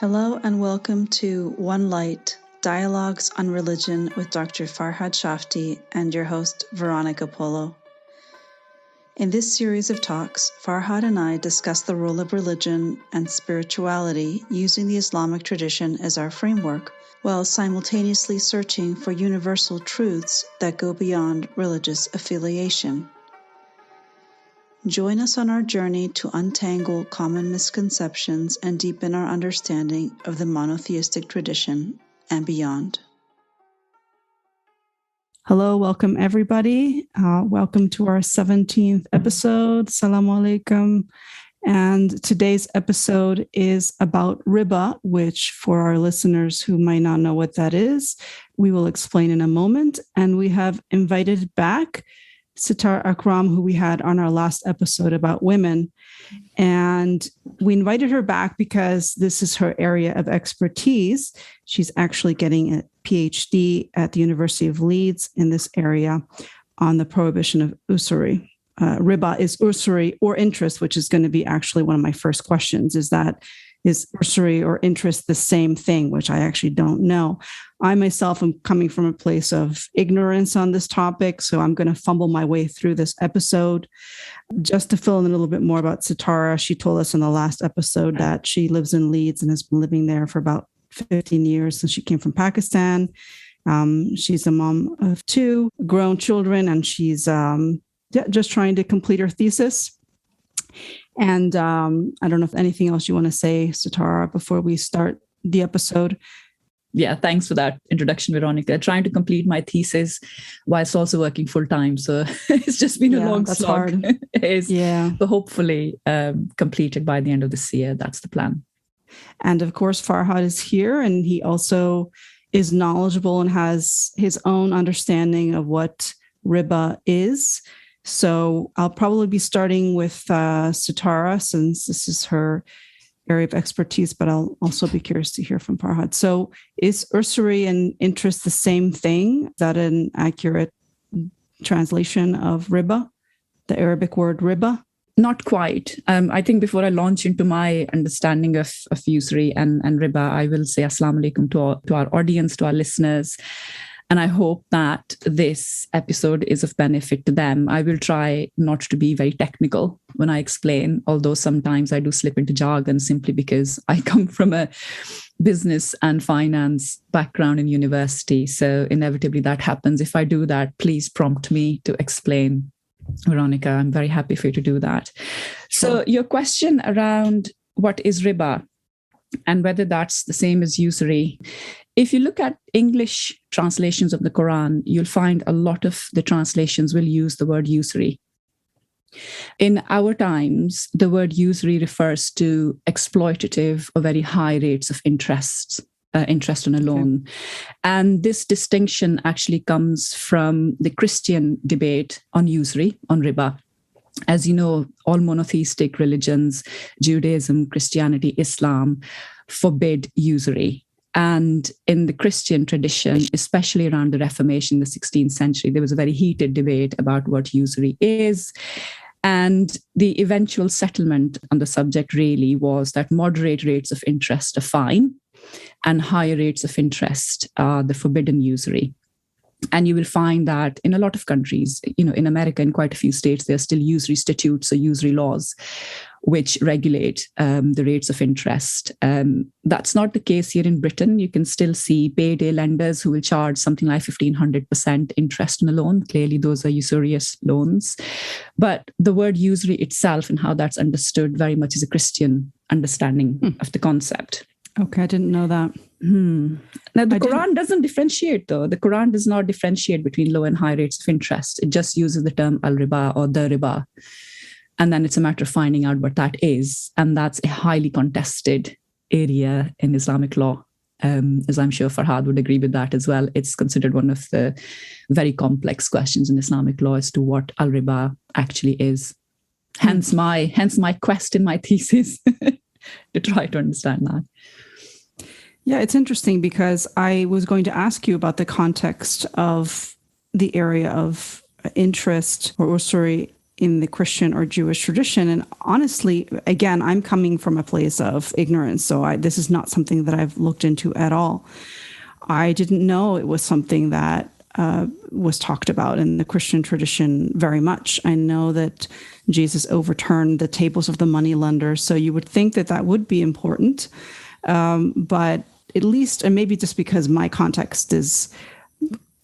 Hello and welcome to One Light, Dialogues on Religion with Dr. Farhad Shafti and your host, Veronica Polo. In this series of talks, Farhad and I discuss the role of religion and spirituality using the Islamic tradition as our framework, while simultaneously searching for universal truths that go beyond religious affiliation. Join us on our journey to untangle common misconceptions and deepen our understanding of the monotheistic tradition and beyond. Hello, welcome everybody. Welcome to our 17th episode. Assalamu alaikum. And today's episode is about Riba, which for our listeners who might not know what that is, we will explain in a moment. And we have invited back Sitara Akram, who we had on our last episode about women. And we invited her back because this is her area of expertise. She's actually getting a PhD at the University of Leeds in this area on the prohibition of usury. Riba is usury or interest, which is going to be actually one of my first questions. Is usury or interest the same thing, which I actually don't know. I myself am coming from a place of ignorance on this topic, so I'm going to fumble my way through this episode. Just to fill in a little bit more about Sitara, she told us in the last episode that she lives in Leeds and has been living there for about 15 years since she came from Pakistan. She's a mom of 2 grown children, and she's just trying to complete her thesis. And I don't know if anything else you want to say, Sitara, before we start the episode. Yeah, thanks for that introduction, Veronica. Trying to complete my thesis whilst also working full time. So it's just been a long slog. But hopefully completed by the end of this year. That's the plan. And of course, Farhad is here, and he also is knowledgeable and has his own understanding of what Riba is. So I'll probably be starting with Sitara, since this is her area of expertise, but I'll also be curious to hear from Farhad. So is usury and interest the same thing? Is that an accurate translation of riba, the Arabic word riba? Not quite. I think before I launch into my understanding of usury and riba, I will say Assalamu alaikum to our audience, to our listeners. And I hope that this episode is of benefit to them. I will try not to be very technical when I explain, although sometimes I do slip into jargon simply because I come from a business and finance background in university. So inevitably that happens. If I do that, please prompt me to explain, Veronica. I'm very happy for you to do that. So your question around what is riba and whether that's the same as usury. If you look at English translations of the Qur'an, you'll find a lot of the translations will use the word usury. In our times, the word usury refers to exploitative or very high rates of interest on a loan. Okay. And this distinction actually comes from the Christian debate on usury, on riba. As you know, all monotheistic religions, Judaism, Christianity, Islam, forbid usury. And in the Christian tradition, especially around the Reformation in the 16th century, there was a very heated debate about what usury is. And the eventual settlement on the subject really was that moderate rates of interest are fine and higher rates of interest are the forbidden usury. And you will find that in a lot of countries, in America, in quite a few states, there are still usury statutes or usury laws which regulate the rates of interest. That's not the case here in Britain. You can still see payday lenders who will charge something like 1,500% interest on a loan. Clearly, those are usurious loans. But the word usury itself and how that's understood very much is a Christian understanding of the concept. Okay, I didn't know that. Now, the Qur'an doesn't differentiate, though. The Qur'an does not differentiate between low and high rates of interest. It just uses the term al-riba or the riba. And then it's a matter of finding out what that is. And that's a highly contested area in Islamic law. As I'm sure Farhad would agree with that as well. It's considered one of the very complex questions in Islamic law as to what al-riba actually is. Hence my quest in my thesis to try to understand that. Yeah, it's interesting because I was going to ask you about the context of the area of interest or usury in the Christian or Jewish tradition. And honestly, again, I'm coming from a place of ignorance, so this is not something that I've looked into at all. I didn't know it was something that was talked about in the Christian tradition very much. I know that Jesus overturned the tables of the moneylenders, so you would think that that would be important. But at least, and maybe just because my context is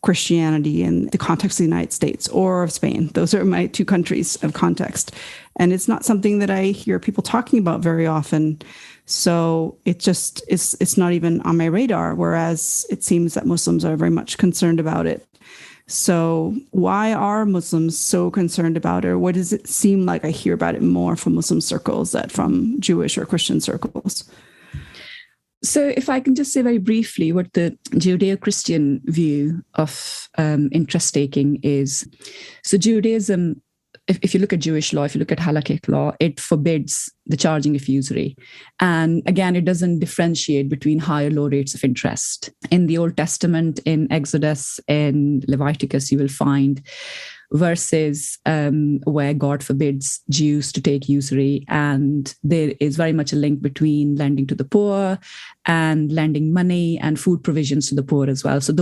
Christianity in the context of the United States or of Spain. Those are my two countries of context. And it's not something that I hear people talking about very often. So it's not even on my radar, whereas it seems that Muslims are very much concerned about it. So why are Muslims so concerned about it? Or what does it seem like I hear about it more from Muslim circles than from Jewish or Christian circles? So if I can just say very briefly what the Judeo-Christian view of interest-taking is. So Judaism, if you look at Jewish law, if you look at halakhic law, it forbids the charging of usury. And again, it doesn't differentiate between high or low rates of interest. In the Old Testament, in Exodus and Leviticus, you will find verses where God forbids Jews to take usury. And there is very much a link between lending to the poor and lending money and food provisions to the poor as well. So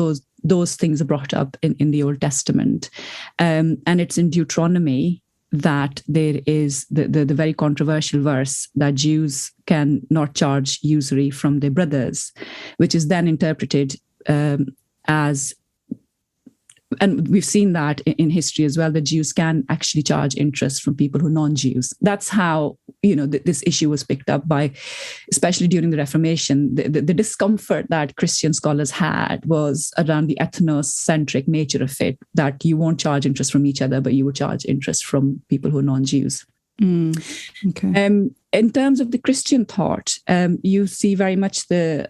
those things are brought up in the Old Testament. And it's in Deuteronomy that there is the very controversial verse that Jews can not charge usury from their brothers, which is then interpreted as, and we've seen that in history as well, that Jews can actually charge interest from people who are non-Jews. That's how, this issue was picked up by, especially during the Reformation. The discomfort that Christian scholars had was around the ethnocentric nature of it, that you won't charge interest from each other, but you would charge interest from people who are non-Jews. Okay. In terms of the Christian thought, you see very much the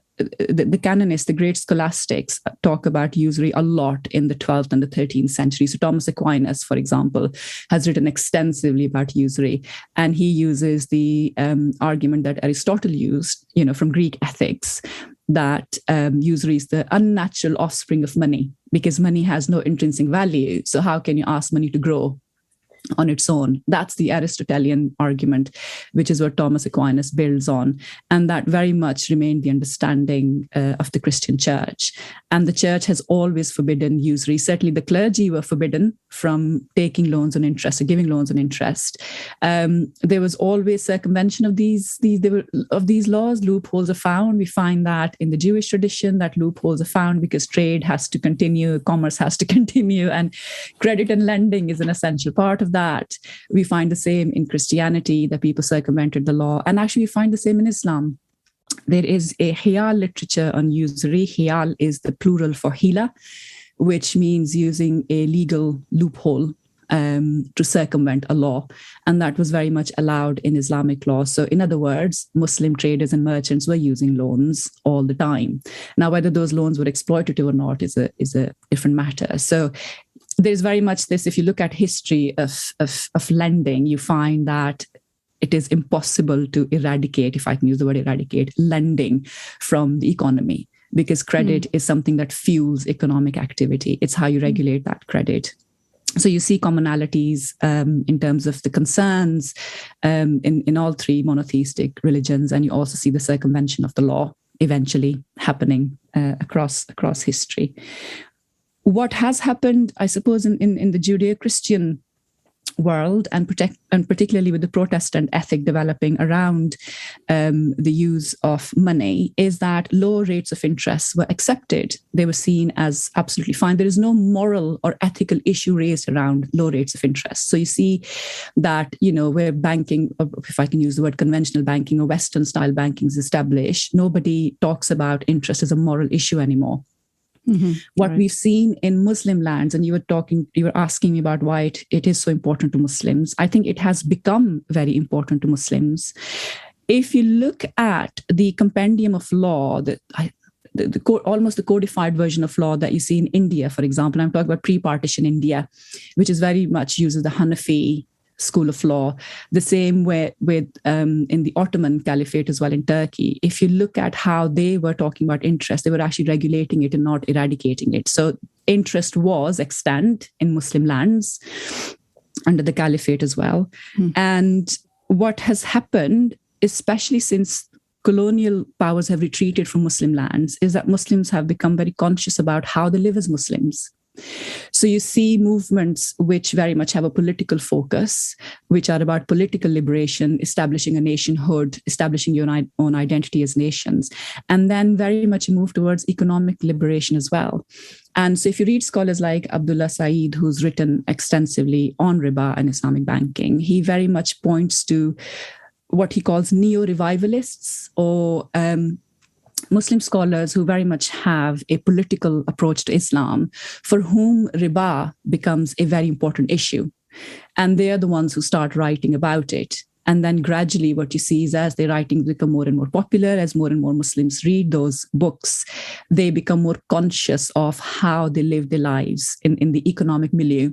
canonists, the great scholastics, talk about usury a lot in the 12th and the 13th century. So Thomas Aquinas, for example, has written extensively about usury, and he uses the argument that Aristotle used, from Greek ethics, that usury is the unnatural offspring of money, because money has no intrinsic value. So how can you ask money to grow on its own? That's the Aristotelian argument, which is what Thomas Aquinas builds on. And that very much remained the understanding of the Christian church. And the church has always forbidden usury. Certainly the clergy were forbidden from taking loans on interest or giving loans on interest. There was always circumvention of these laws. Loopholes are found. We find that in the Jewish tradition, that loopholes are found because trade has to continue, commerce has to continue, and credit and lending is an essential part of that. We find the same in Christianity, that people circumvented the law. And actually, we find the same in Islam. There is a hiyal literature on usury. Hiyal is the plural for hila, which means using a legal loophole to circumvent a law. And that was very much allowed in Islamic law. So in other words, Muslim traders and merchants were using loans all the time. Now, whether those loans were exploitative or not is a different matter. So there's very much this, if you look at history of lending, you find that it is impossible to eradicate, if I can use the word eradicate, lending from the economy, because credit is something that fuels economic activity. It's how you regulate that credit. So you see commonalities in terms of the concerns in all three monotheistic religions, and you also see the circumvention of the law eventually happening across history. What has happened, I suppose, in the Judeo-Christian world, and particularly with the Protestant ethic developing around the use of money, is that low rates of interest were accepted. They were seen as absolutely fine. There is no moral or ethical issue raised around low rates of interest. So you see that, where banking, if I can use the word conventional banking or Western style banking is established, nobody talks about interest as a moral issue anymore. Mm-hmm. What we've seen in Muslim lands, and you were asking me about why it is so important to Muslims. I think it has become very important to Muslims. If you look at the compendium of law, almost the codified version of law that you see in India, for example, I'm talking about pre-partition India, which is very much uses the Hanafi school of law. The same way with in the Ottoman Caliphate as well in Turkey. If you look at how they were talking about interest, they were actually regulating it and not eradicating it. So interest was extant in Muslim lands. under the caliphate as well. And what has happened, especially since colonial powers have retreated from Muslim lands, is that Muslims have become very conscious about how they live as Muslims. So you see movements which very much have a political focus, which are about political liberation, establishing a nationhood, establishing your own identity as nations, and then very much a move towards economic liberation as well. And so if you read scholars like Abdullah Saeed, who's written extensively on riba and Islamic banking, he very much points to what he calls neo-revivalists, or Muslim scholars who very much have a political approach to Islam, for whom riba becomes a very important issue. And they are the ones who start writing about it. And then gradually what you see is as their writings become more and more popular, as more and more Muslims read those books, they become more conscious of how they live their lives in the economic milieu.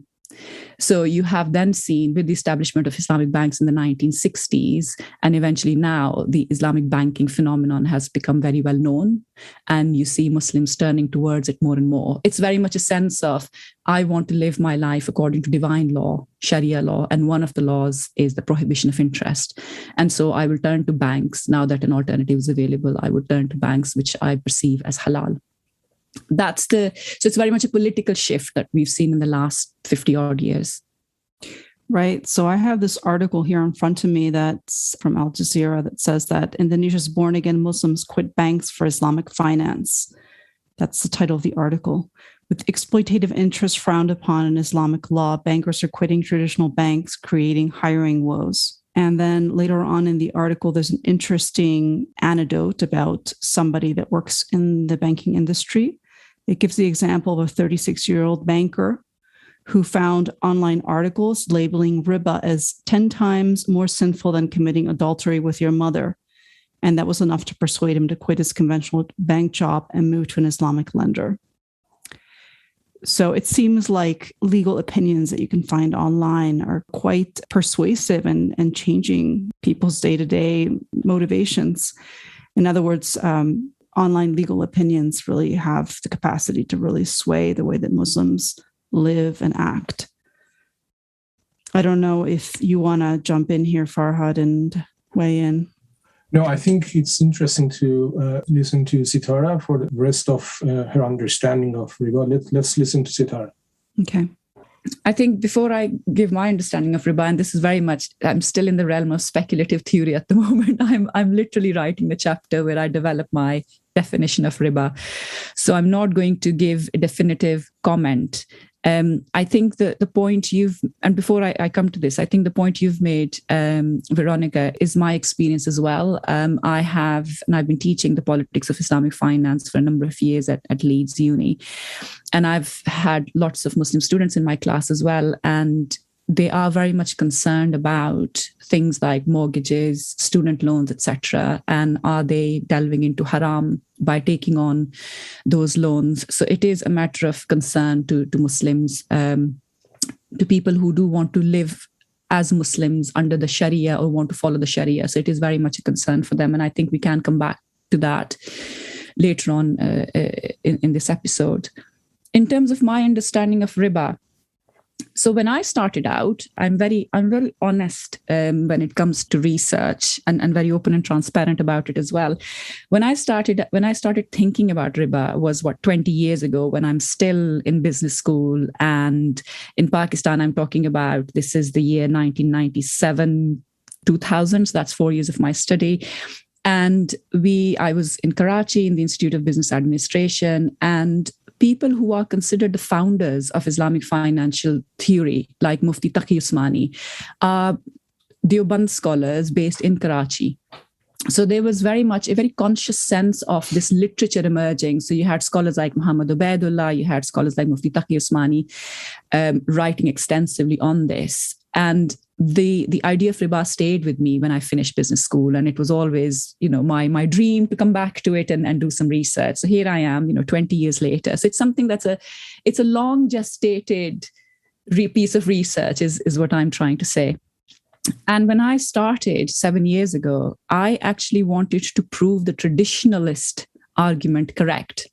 So you have then seen, with the establishment of Islamic banks in the 1960s, and eventually now, the Islamic banking phenomenon has become very well known. And you see Muslims turning towards it more and more. It's very much a sense of, I want to live my life according to divine law, Sharia law. And one of the laws is the prohibition of interest. And so I will turn to banks. Now that an alternative is available, I would turn to banks which I perceive as halal. So it's very much a political shift that we've seen in the last 50 odd years. Right. So I have this article here in front of me that's from Al Jazeera that says that Indonesia's born-again Muslims quit banks for Islamic finance. That's the title of the article. With exploitative interests frowned upon in Islamic law, bankers are quitting traditional banks, creating hiring woes. And then later on in the article, there's an interesting anecdote about somebody that works in the banking industry. It gives the example of a 36-year-old banker who found online articles labeling riba as 10 times more sinful than committing adultery with your mother. And that was enough to persuade him to quit his conventional bank job and move to an Islamic lender. So it seems like legal opinions that you can find online are quite persuasive and changing people's day-to-day motivations. In other words, online legal opinions really have the capacity to really sway the way that Muslims live and act. I don't know if you want to jump in here, Farhad, and weigh in. No, I think it's interesting to listen to Sitara for the rest of her understanding of riba. Let's listen to Sitara. Okay. I think before I give my understanding of riba, and this is very much, I'm still in the realm of speculative theory at the moment. I'm literally writing the chapter where I develop my definition of riba. So I'm not going to give a definitive comment. I think the point and before I come to this, I think the point you've made, Veronica, is my experience as well. I've been teaching the politics of Islamic finance for a number of years at Leeds Uni. And I've had lots of Muslim students in my class as well. And they are very much concerned about things like mortgages, student loans, etc. And are they delving into haram by taking on those loans? So it is a matter of concern to Muslims, to people who do want to live as Muslims under the Sharia or want to follow the Sharia. So it is very much a concern for them. And I think we can come back to that later on in this episode. In terms of my understanding of riba, so when I started out, I'm very honest when it comes to research and very open and transparent about it as well. When I started thinking about riba was 20 years ago, when I'm still in business school. And in Pakistan, I'm talking about, this is the year 1997, 2000. So that's 4 years of my study. And I was in Karachi in the Institute of Business Administration, and people who are considered the founders of Islamic financial theory, like Mufti Taqi Usmani, are Deoband scholars based in Karachi. So there was very much a very conscious sense of this literature emerging. So you had scholars like Muhammad Ubaidullah, you had scholars like Mufti Taqi Usmani writing extensively on this. And the idea of riba stayed with me when I finished business school. And it was always, my dream to come back to it and do some research. So here I am, 20 years later. So it's something it's a long gestated piece of research is what I'm trying to say. And when I started 7 years ago, I actually wanted to prove the traditionalist argument correct.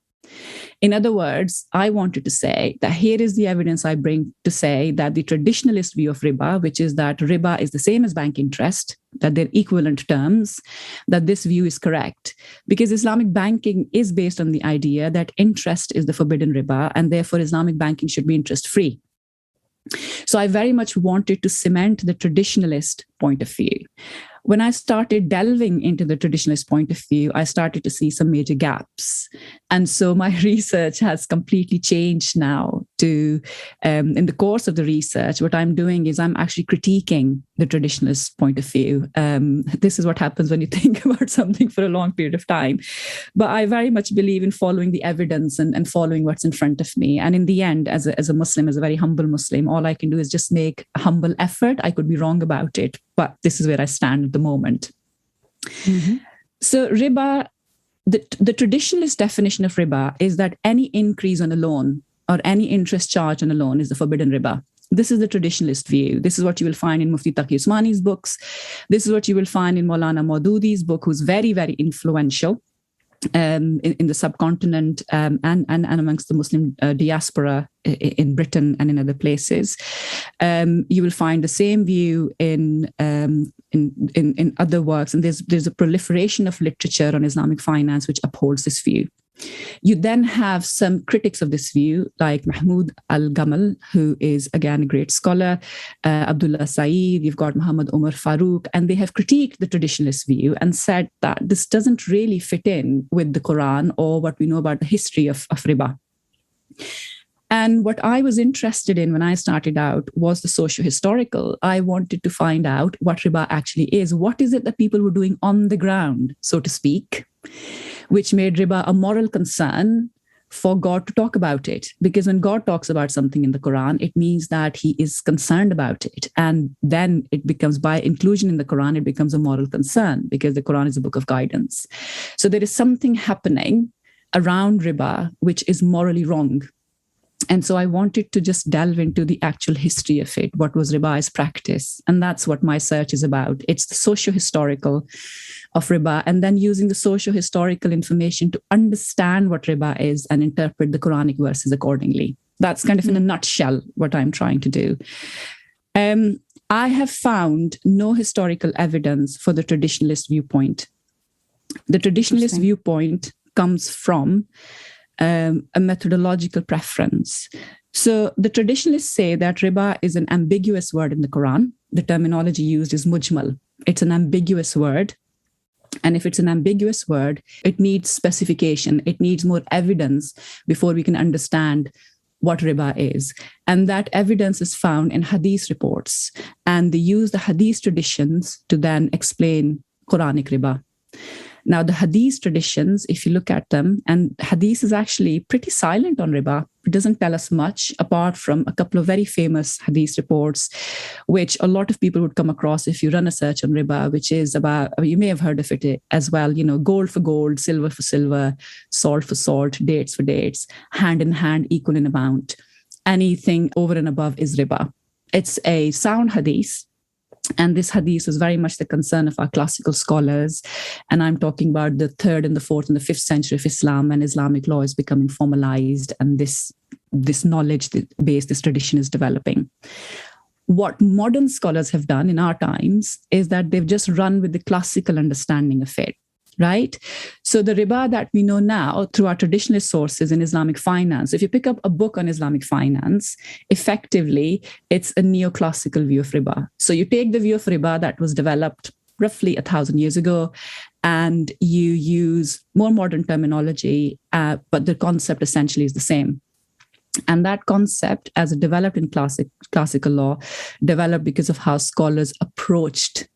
In other words, I wanted to say that here is the evidence I bring to say that the traditionalist view of riba, which is that riba is the same as bank interest, that they're equivalent terms, that this view is correct. Because Islamic banking is based on the idea that interest is the forbidden riba, and therefore Islamic banking should be interest-free. So I very much wanted to cement the traditionalist point of view. When I started delving into the traditionalist point of view, I started to see some major gaps. And so my research has completely changed now to, in the course of the research, what I'm doing is I'm actually critiquing the traditionalist point of view. This is what happens when you think about something for a long period of time. But I very much believe in following the evidence and following what's in front of me. And in the end, as a Muslim, as a very humble Muslim, all I can do is just make a humble effort. I could be wrong about it, but this is where I stand at the moment. Mm-hmm. So riba, the traditionalist definition of riba is that any increase on a loan or any interest charge on a loan is the forbidden riba. This is the traditionalist view. This is what you will find in Mufti Taqi Usmani's books. This is what you will find in Maulana Maududi's book, who's very, very influential in the subcontinent and amongst the Muslim diaspora in Britain and in other places. You will find the same view in other works, and there's a proliferation of literature on Islamic finance which upholds this view. You then have some critics of this view, like Mahmoud Al-Gamal, who is, again, a great scholar, Abdullah Saeed, you've got Muhammad Umar Farooq, and they have critiqued the traditionalist view and said that this doesn't really fit in with the Qur'an or what we know about the history of riba. And what I was interested in when I started out was the socio-historical. I wanted to find out what riba actually is. What is it that people were doing on the ground, so to speak, which made riba a moral concern for God to talk about it? Because when God talks about something in the Quran, it means that he is concerned about it. And then it becomes, by inclusion in the Quran, it becomes a moral concern because the Quran is a book of guidance. So there is something happening around riba which is morally wrong. And so I wanted to just delve into the actual history of it. What was riba as practice? And that's what my search is about. It's the socio-historical of riba, and then using the socio-historical information to understand what riba is and interpret the Quranic verses accordingly. That's kind of in a nutshell what I'm trying to do. I have found no historical evidence for the traditionalist viewpoint. The traditionalist viewpoint comes from a methodological preference. So the traditionalists say that riba is an ambiguous word in the Quran. The terminology used is mujmal. It's an ambiguous word. And if it's an ambiguous word, it needs specification. It needs more evidence before we can understand what riba is. And that evidence is found in hadith reports. And they use the hadith traditions to then explain Quranic riba. Now, the hadith traditions, if you look at them, and hadith is actually pretty silent on riba. It doesn't tell us much apart from a couple of very famous hadith reports, which a lot of people would come across if you run a search on riba, which is about, you may have heard of it as well, gold for gold, silver for silver, salt for salt, dates for dates, hand in hand, equal in amount. Anything over and above is riba. It's a sound hadith. And this hadith was very much the concern of our classical scholars. And I'm talking about the 3rd and the 4th and the 5th century of Islam, and Islamic law is becoming formalized, and this knowledge base, this tradition is developing. What modern scholars have done in our times is that they've just run with the classical understanding of it, right? So the riba that we know now through our traditionalist sources in Islamic finance, if you pick up a book on Islamic finance, effectively, it's a neoclassical view of riba. So you take the view of riba that was developed roughly 1,000 years ago, and you use more modern terminology, but the concept essentially is the same. And that concept, as it developed in classical law, developed because of how scholars approached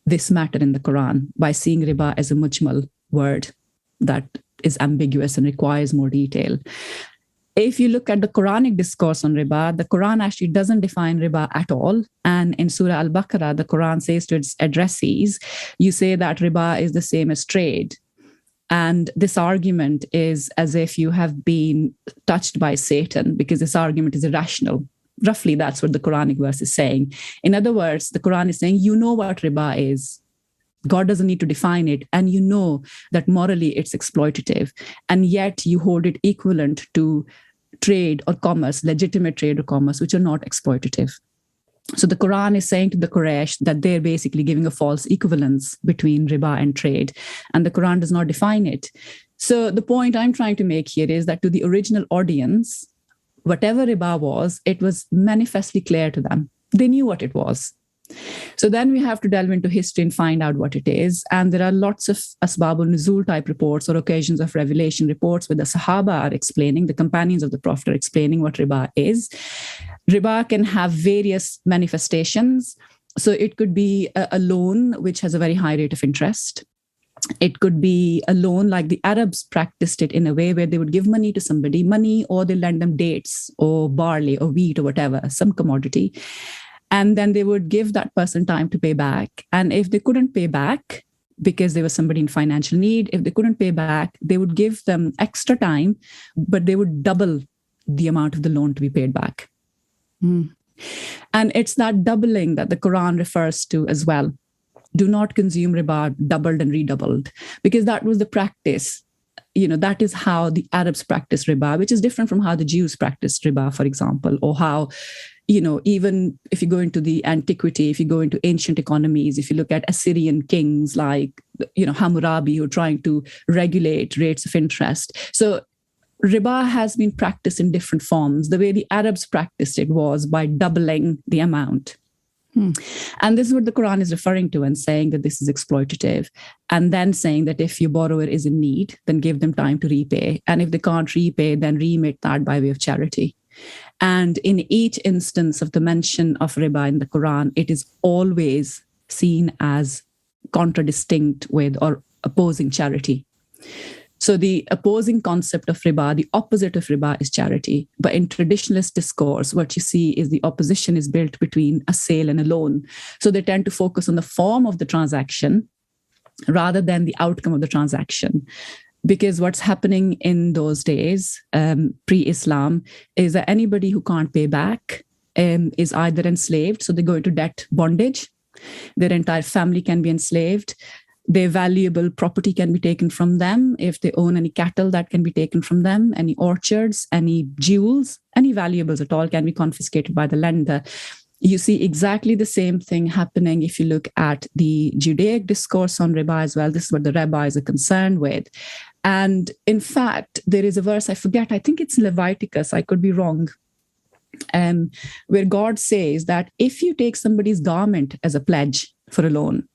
this matter in the Quran by seeing riba as a mujmal word that is ambiguous and requires more detail. If you look at the Quranic discourse on riba, the Quran actually doesn't define riba at all. And in Surah Al-Baqarah, the Quran says to its addressees, you say that riba is the same as trade. And this argument is as if you have been touched by Satan, because this argument is irrational. Roughly, that's what the Quranic verse is saying. In other words, the Quran is saying, you know what riba is. God doesn't need to define it. And you know that morally it's exploitative. And yet you hold it equivalent to trade or commerce, legitimate trade or commerce, which are not exploitative. So the Qur'an is saying to the Quraysh that they're basically giving a false equivalence between riba and trade. And the Qur'an does not define it. So the point I'm trying to make here is that to the original audience, whatever riba was, it was manifestly clear to them. They knew what it was. So then we have to delve into history and find out what it is. And there are lots of Asbabul Nuzul type reports or occasions of revelation reports where the Sahaba are explaining, the companions of the Prophet are explaining what riba is. Riba can have various manifestations. So it could be a loan which has a very high rate of interest. It could be a loan like the Arabs practiced it in a way where they would give money to somebody, money, or they lend them dates or barley or wheat or whatever, some commodity. And then they would give that person time to pay back. And if they couldn't pay back because there was somebody in financial need, if they couldn't pay back, they would give them extra time, but they would double the amount of the loan to be paid back. And it's that doubling that the Quran refers to as well. Do not consume riba doubled and redoubled, because that was the practice. That is how the Arabs practice riba, which is different from how the Jews practiced riba, for example, or how, even if you go into the antiquity, if you go into ancient economies, if you look at Assyrian kings like, Hammurabi, who are trying to regulate rates of interest. So riba has been practiced in different forms. The way the Arabs practiced it was by doubling the amount. And this is what the Quran is referring to and saying that this is exploitative. And then saying that if your borrower is in need, then give them time to repay. And if they can't repay, then remit that by way of charity. And in each instance of the mention of riba in the Quran, it is always seen as contradistinct with or opposing charity. So the opposing concept of riba, the opposite of riba is charity. But in traditionalist discourse, what you see is the opposition is built between a sale and a loan. So they tend to focus on the form of the transaction rather than the outcome of the transaction. Because what's happening in those days, pre-Islam, is that anybody who can't pay back is either enslaved, so they go into debt bondage. Their entire family can be enslaved. Their valuable property can be taken from them. If they own any cattle, that can be taken from them. Any orchards, any jewels, any valuables at all can be confiscated by the lender. You see exactly the same thing happening if you look at the Judaic discourse on riba as well. This is what the rabbis are concerned with. And in fact, there is a verse, I forget, I think it's Leviticus, I could be wrong, where God says that if you take somebody's garment as a pledge for a loan,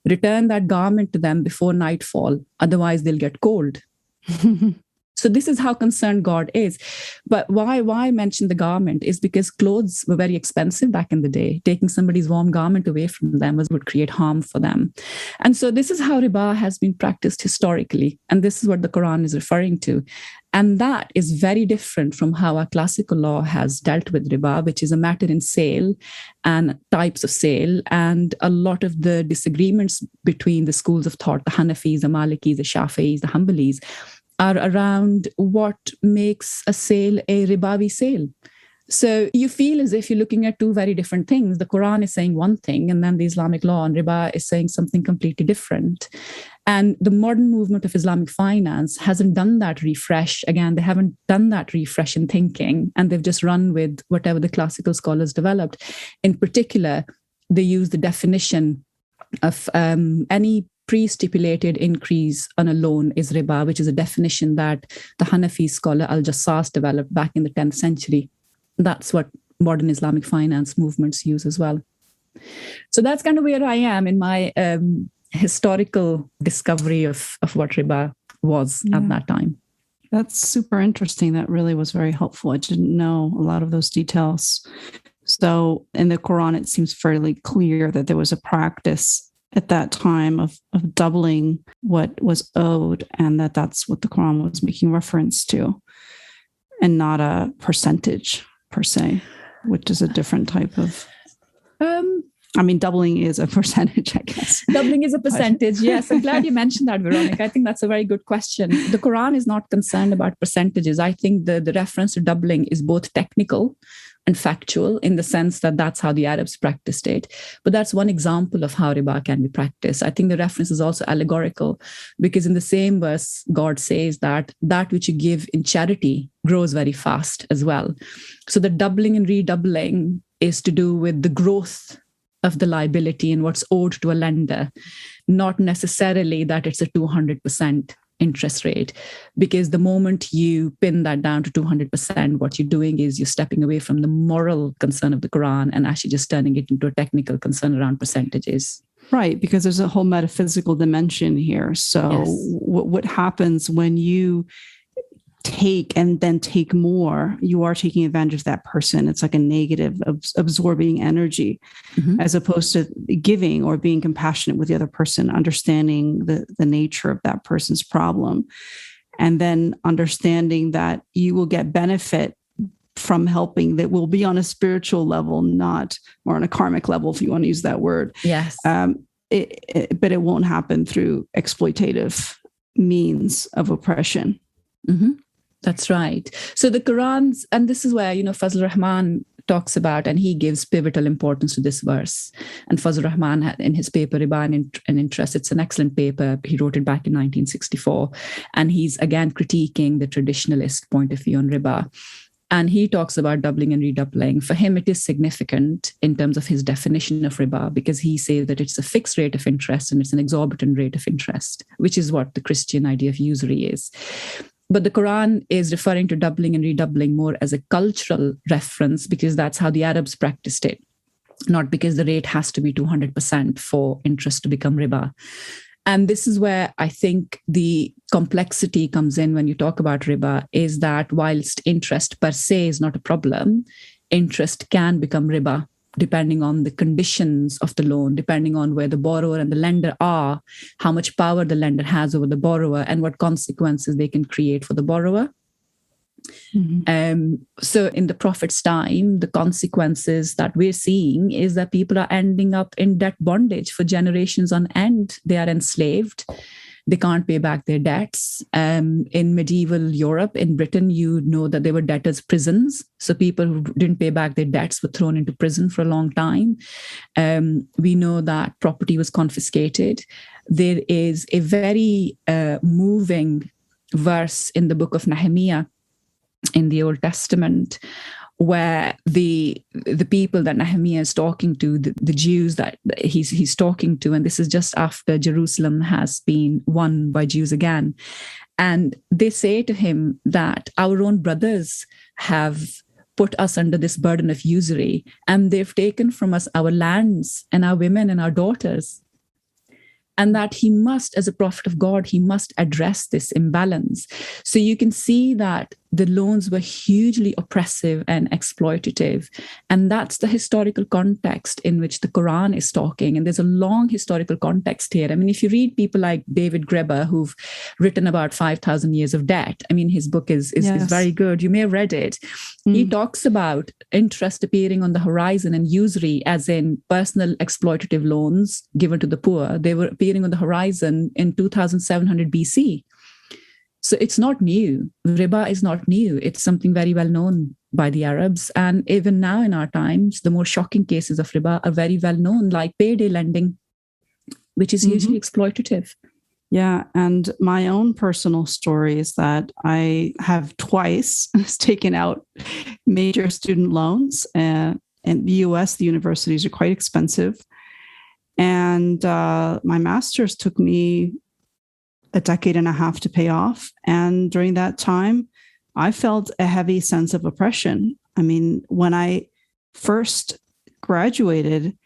return that garment to them before nightfall, otherwise they'll get cold. So this is how concerned God is. But why I mention the garment is because clothes were very expensive back in the day. Taking somebody's warm garment away from them would create harm for them. And so this is how riba has been practiced historically. And this is what the Quran is referring to. And that is very different from how our classical law has dealt with riba, which is a matter in sale and types of sale. And a lot of the disagreements between the schools of thought, the Hanafis, the Malikis, the Shafi'is, the Hanbalis, are around what makes a sale a ribawi sale. So you feel as if you're looking at two very different things. The Quran is saying one thing, and then the Islamic law on riba is saying something completely different. And the modern movement of Islamic finance hasn't done that refresh. Again, they haven't done that refresh in thinking, and they've just run with whatever the classical scholars developed. In particular, they use the definition of any pre-stipulated increase on a loan is riba, which is a definition that the Hanafi scholar Al-Jassas developed back in the 10th century. That's what modern Islamic finance movements use as well. So that's kind of where I am in my historical discovery of what riba was at that time. That's super interesting. That really was very helpful. I didn't know a lot of those details. So in the Quran, it seems fairly clear that there was a practice at that time of doubling what was owed, and that's what the Quran was making reference to, and not a percentage per se, which is a different type of... doubling is a percentage, I guess. Doubling is a percentage, yes. I'm glad you mentioned that, Veronica. I think that's a very good question. The Quran is not concerned about percentages. I think the reference to doubling is both technical, and factual in the sense that that's how the Arabs practiced it. But that's one example of how riba can be practiced. I think the reference is also allegorical, because in the same verse, God says that which you give in charity grows very fast as well. So the doubling and redoubling is to do with the growth of the liability and what's owed to a lender, not necessarily that it's a 200% interest rate, because the moment you pin that down to 200%, what you're doing is you're stepping away from the moral concern of the Quran and actually just turning it into a technical concern around percentages. Right, because there's a whole metaphysical dimension here. So Yes. what happens when you take and then take more, you are taking advantage of that person. It's like a negative absorbing energy, as opposed to giving or being compassionate with the other person, understanding the nature of that person's problem, and then understanding that you will get benefit from helping that will be on a spiritual level, not or on a karmic level, if you want to use that word. Yes. But it won't happen through exploitative means of oppression. That's right. So the Quran's, and this is where, Fazl Rahman talks about, and he gives pivotal importance to this verse. And Fazl Rahman had in his paper, Riba and Interest, it's an excellent paper. He wrote it back in 1964. And he's again critiquing the traditionalist point of view on riba. And he talks about doubling and redoubling. For him, it is significant in terms of his definition of riba, because he says that it's a fixed rate of interest and it's an exorbitant rate of interest, which is what the Christian idea of usury is. But the Quran is referring to doubling and redoubling more as a cultural reference, because that's how the Arabs practiced it, not because the rate has to be 200% for interest to become riba. And this is where I think the complexity comes in when you talk about riba, is that whilst interest per se is not a problem, interest can become riba depending on the conditions of the loan, depending on where the borrower and the lender are, how much power the lender has over the borrower, and what consequences they can create for the borrower. So in the Prophet's time, the consequences that we're seeing is that people are ending up in debt bondage for generations on end. They are enslaved. They can't pay back their debts. In medieval Europe, in Britain, you know that there were debtors' prisons. So people who didn't pay back their debts were thrown into prison for a long time. We know that property was confiscated. There is a very moving verse in the book of Nehemiah in the Old Testament, where the people that Nehemiah is talking to, the Jews that he's talking to, and this is just after Jerusalem has been won by Jews again. And they say to him that our own brothers have put us under this burden of usury, and they've taken from us our lands and our women and our daughters. And that he must, as a prophet of God, he must address this imbalance. So you can see that the loans were hugely oppressive and exploitative. And that's the historical context in which the Quran is talking. And there's a long historical context here. I mean, if you read people like David Graeber, who've written about 5,000 years of debt, I mean, his book is very good. You may have read it. He talks about interest appearing on the horizon and usury, as in personal exploitative loans given to the poor. They were appearing on the horizon in 2700 BC. So it's not new. Riba is not new. It's something very well known by the Arabs. And even now in our times, the more shocking cases of riba are very well known, like payday lending, which is usually exploitative. Yeah. And my own personal story is that I have twice taken out major student loans. In the US, the universities are quite expensive. And my master's took me a decade and a half to pay off. And during that time, I felt a heavy sense of oppression. I mean, when I first graduated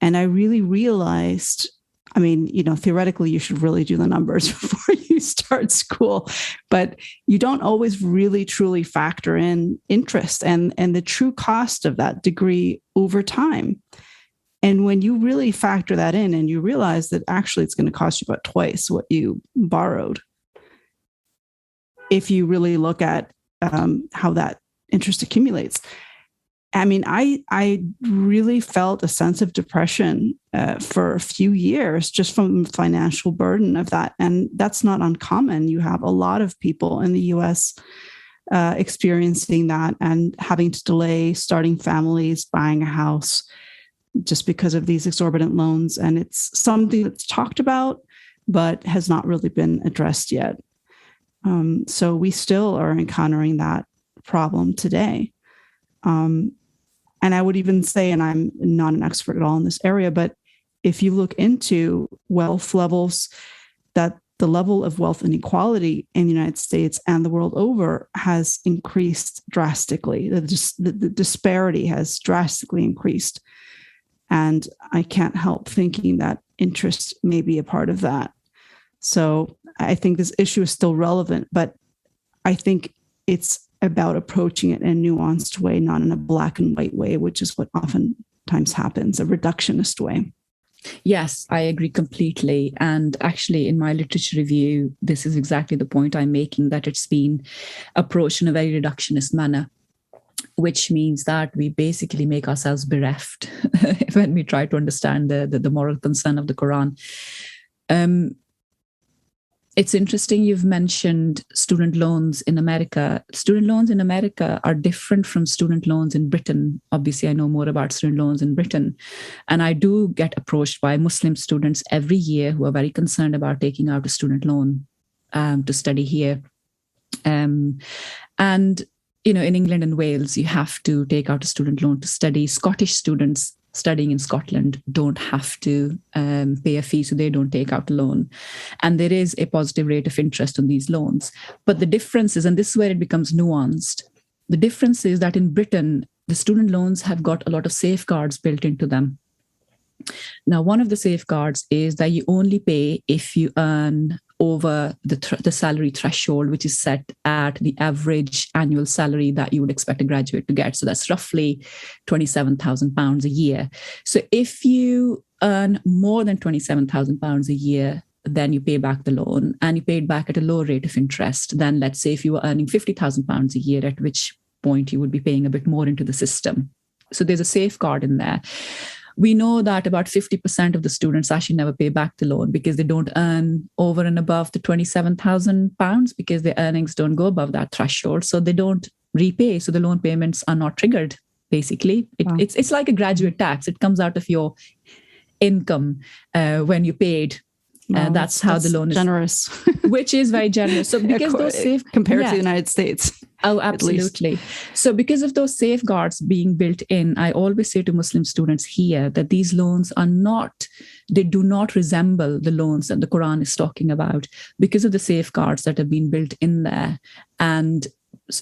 and I really realized, I mean, theoretically, you should really do the numbers before you start school, but you don't always really truly factor in interest and the true cost of that degree over time. And when you really factor that in and you realize that actually it's going to cost you about twice what you borrowed, if you really look at how that interest accumulates. I mean, I really felt a sense of depression for a few years just from the financial burden of that. And that's not uncommon. You have a lot of people in the US experiencing that and having to delay starting families, buying a house, just because of these exorbitant loans. And it's something that's talked about, but has not really been addressed yet. So we still are encountering that problem today. And I would even say, and I'm not an expert at all in this area, but if you look into wealth levels, that the level of wealth inequality in the United States and the world over has increased drastically. The disparity has drastically increased. And I can't help thinking that interest may be a part of that. So I think this issue is still relevant, but I think it's about approaching it in a nuanced way, not in a black and white way, which is what oftentimes happens, a reductionist way. Yes, I agree completely. And actually, in my literature review, this is exactly the point I'm making, that it's been approached in a very reductionist manner, which means that we basically make ourselves bereft when we try to understand the moral concern of the Qur'an. It's interesting you've mentioned student loans in America. Student loans in America are different from student loans in Britain. Obviously, I know more about student loans in Britain. And I do get approached by Muslim students every year who are very concerned about taking out a student loan to study here. And, in England and Wales, you have to take out a student loan to study. Scottish students studying in Scotland don't have to pay a fee, so they don't take out a loan. And there is a positive rate of interest on these loans. But the difference is, and this is where it becomes nuanced, the difference is that in Britain, the student loans have got a lot of safeguards built into them. Now, one of the safeguards is that you only pay if you earn over the salary threshold, which is set at the average annual salary that you would expect a graduate to get. So that's roughly £27,000 a year. So if you earn more than £27,000 a year, then you pay back the loan, and you pay it back at a lower rate of interest than, let's say, if you were earning £50,000 a year, at which point you would be paying a bit more into the system. So there's a safeguard in there. We know that about 50% of the students actually never pay back the loan because they don't earn over and above the £27,000 because their earnings don't go above that threshold. So they don't repay. So the loan payments are not triggered, basically. It's like a graduate tax. It comes out of your income when you paid. That's how the loan is generous, which is very generous. So because those compared to the United States. Oh, absolutely. So because of those safeguards being built in, I always say to Muslim students here that these loans they do not resemble the loans that the Quran is talking about because of the safeguards that have been built in there. And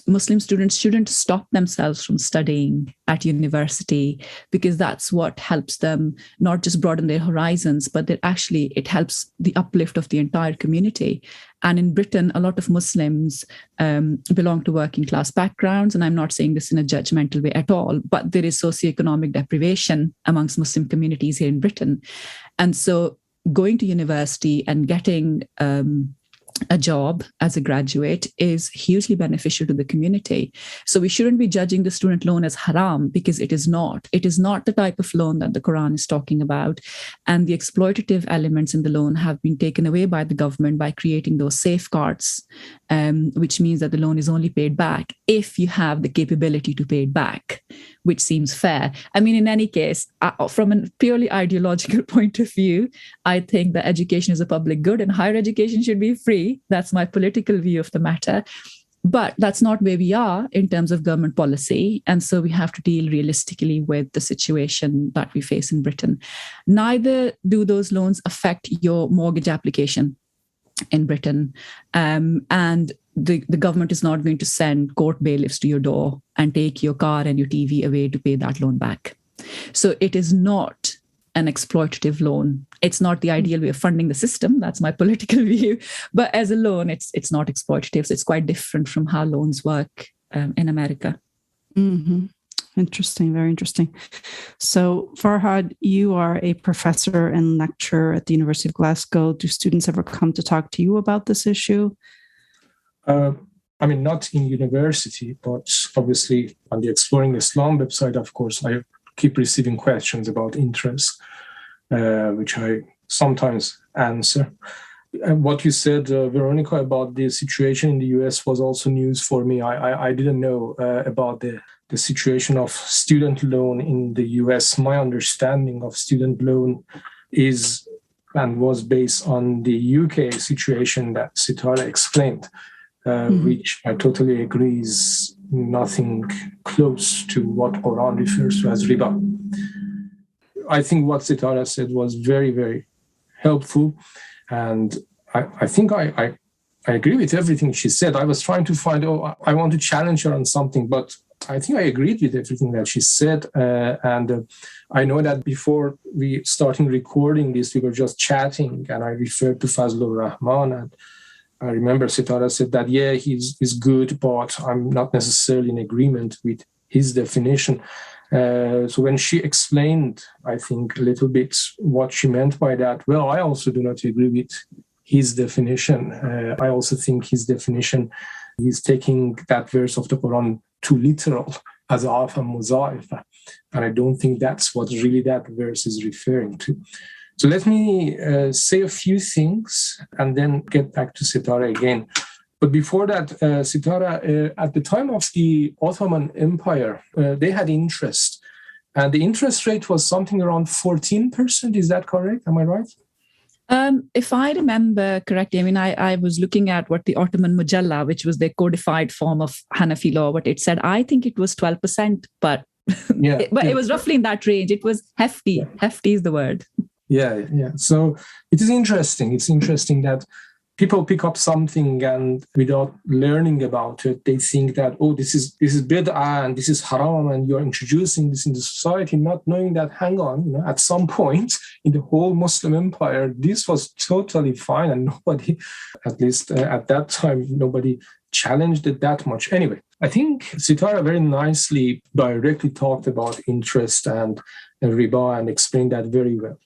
Muslim students shouldn't stop themselves from studying at university because that's what helps them not just broaden their horizons, but that actually it helps the uplift of the entire community. And in Britain, a lot of Muslims belong to working class backgrounds. And I'm not saying this in a judgmental way at all, but there is socioeconomic deprivation amongst Muslim communities here in Britain. And so going to university and getting a job as a graduate is hugely beneficial to the community. So we shouldn't be judging the student loan as haram because it is not. It is not the type of loan that the Quran is talking about. And the exploitative elements in the loan have been taken away by the government by creating those safeguards, which means that the loan is only paid back if you have the capability to pay it back, which seems fair. I mean, in any case, from a purely ideological point of view, I think that education is a public good and higher education should be free. That's my political view of the matter. But that's not where we are in terms of government policy. And so we have to deal realistically with the situation that we face in Britain. Neither do those loans affect your mortgage application in Britain. And the government is not going to send court bailiffs to your door and take your car and your TV away to pay that loan back. So it is not an exploitative loan. It's not the ideal way of funding the system. That's my political view. But as a loan, it's not exploitative. So it's quite different from how loans work in America. Mm-hmm. Interesting. Very interesting. So Farhad, you are a professor and lecturer at the University of Glasgow. Do students ever come to talk to you about this issue? I mean, not in university, but obviously on the Exploring Islam website, of course, I keep receiving questions about interest, which I sometimes answer. what you said, Veronica, about the situation in the US was also news for me. I didn't know about the situation of student loan in the US. My understanding of student loan is and was based on the UK situation that Sitara explained, which I totally agree is nothing close to what Qur'an refers to as riba. I think what Sitara said was very, very helpful. And I think I agree with everything she said. I was trying to find, I want to challenge her on something, but I think I agreed with everything that she said. And I know that before we started recording this, we were just chatting, and I referred to Fazlur Rahman. And I remember Sitara said that, yeah, he's good, but I'm not necessarily in agreement with his definition. So when she explained, I think, a little bit what she meant by that, well, I also do not agree with his definition. I also think his definition is taking that verse of the Quran too literal, as afa muzaifa. And I don't think that's what really that verse is referring to. So let me say a few things and then get back to Sitara again. But before that, Sitara, at the time of the Ottoman Empire, they had interest. And the interest rate was something around 14%. Is that correct? Am I right? If I remember correctly, I mean, I was looking at what the Ottoman Mujalla, which was their codified form of Hanafi law, what it said. I think it was 12%, but, it was roughly in that range. It was hefty. Yeah. Hefty is the word. Yeah. So it is interesting. It's interesting that people pick up something and without learning about it, they think that, this is bid'ah and this is haram and you're introducing this into society, not knowing that, hang on, at some point in the whole Muslim empire, this was totally fine and nobody, at least at that time, nobody challenged it that much. Anyway, I think Sitara very nicely directly talked about interest and riba and explained that very well.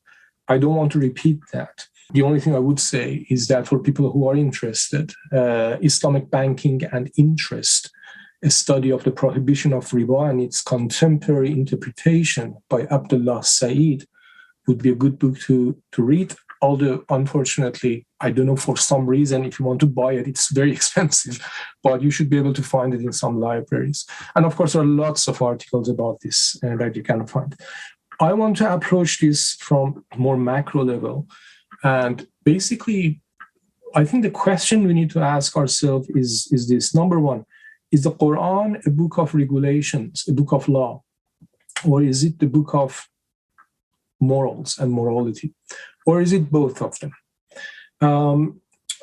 I don't want to repeat that. The only thing I would say is that for people who are interested, Islamic Banking and Interest, a study of the prohibition of riba and its contemporary interpretation by Abdullah Saeed, would be a good book to read. Although, unfortunately, I don't know, for some reason, if you want to buy it, it's very expensive, but you should be able to find it in some libraries. And of course, there are lots of articles about this that you can find. I want to approach this from a more macro level. And basically, I think the question we need to ask ourselves is this. Number one, is the Quran a book of regulations, a book of law? Or is it the book of morals and morality? Or is it both of them?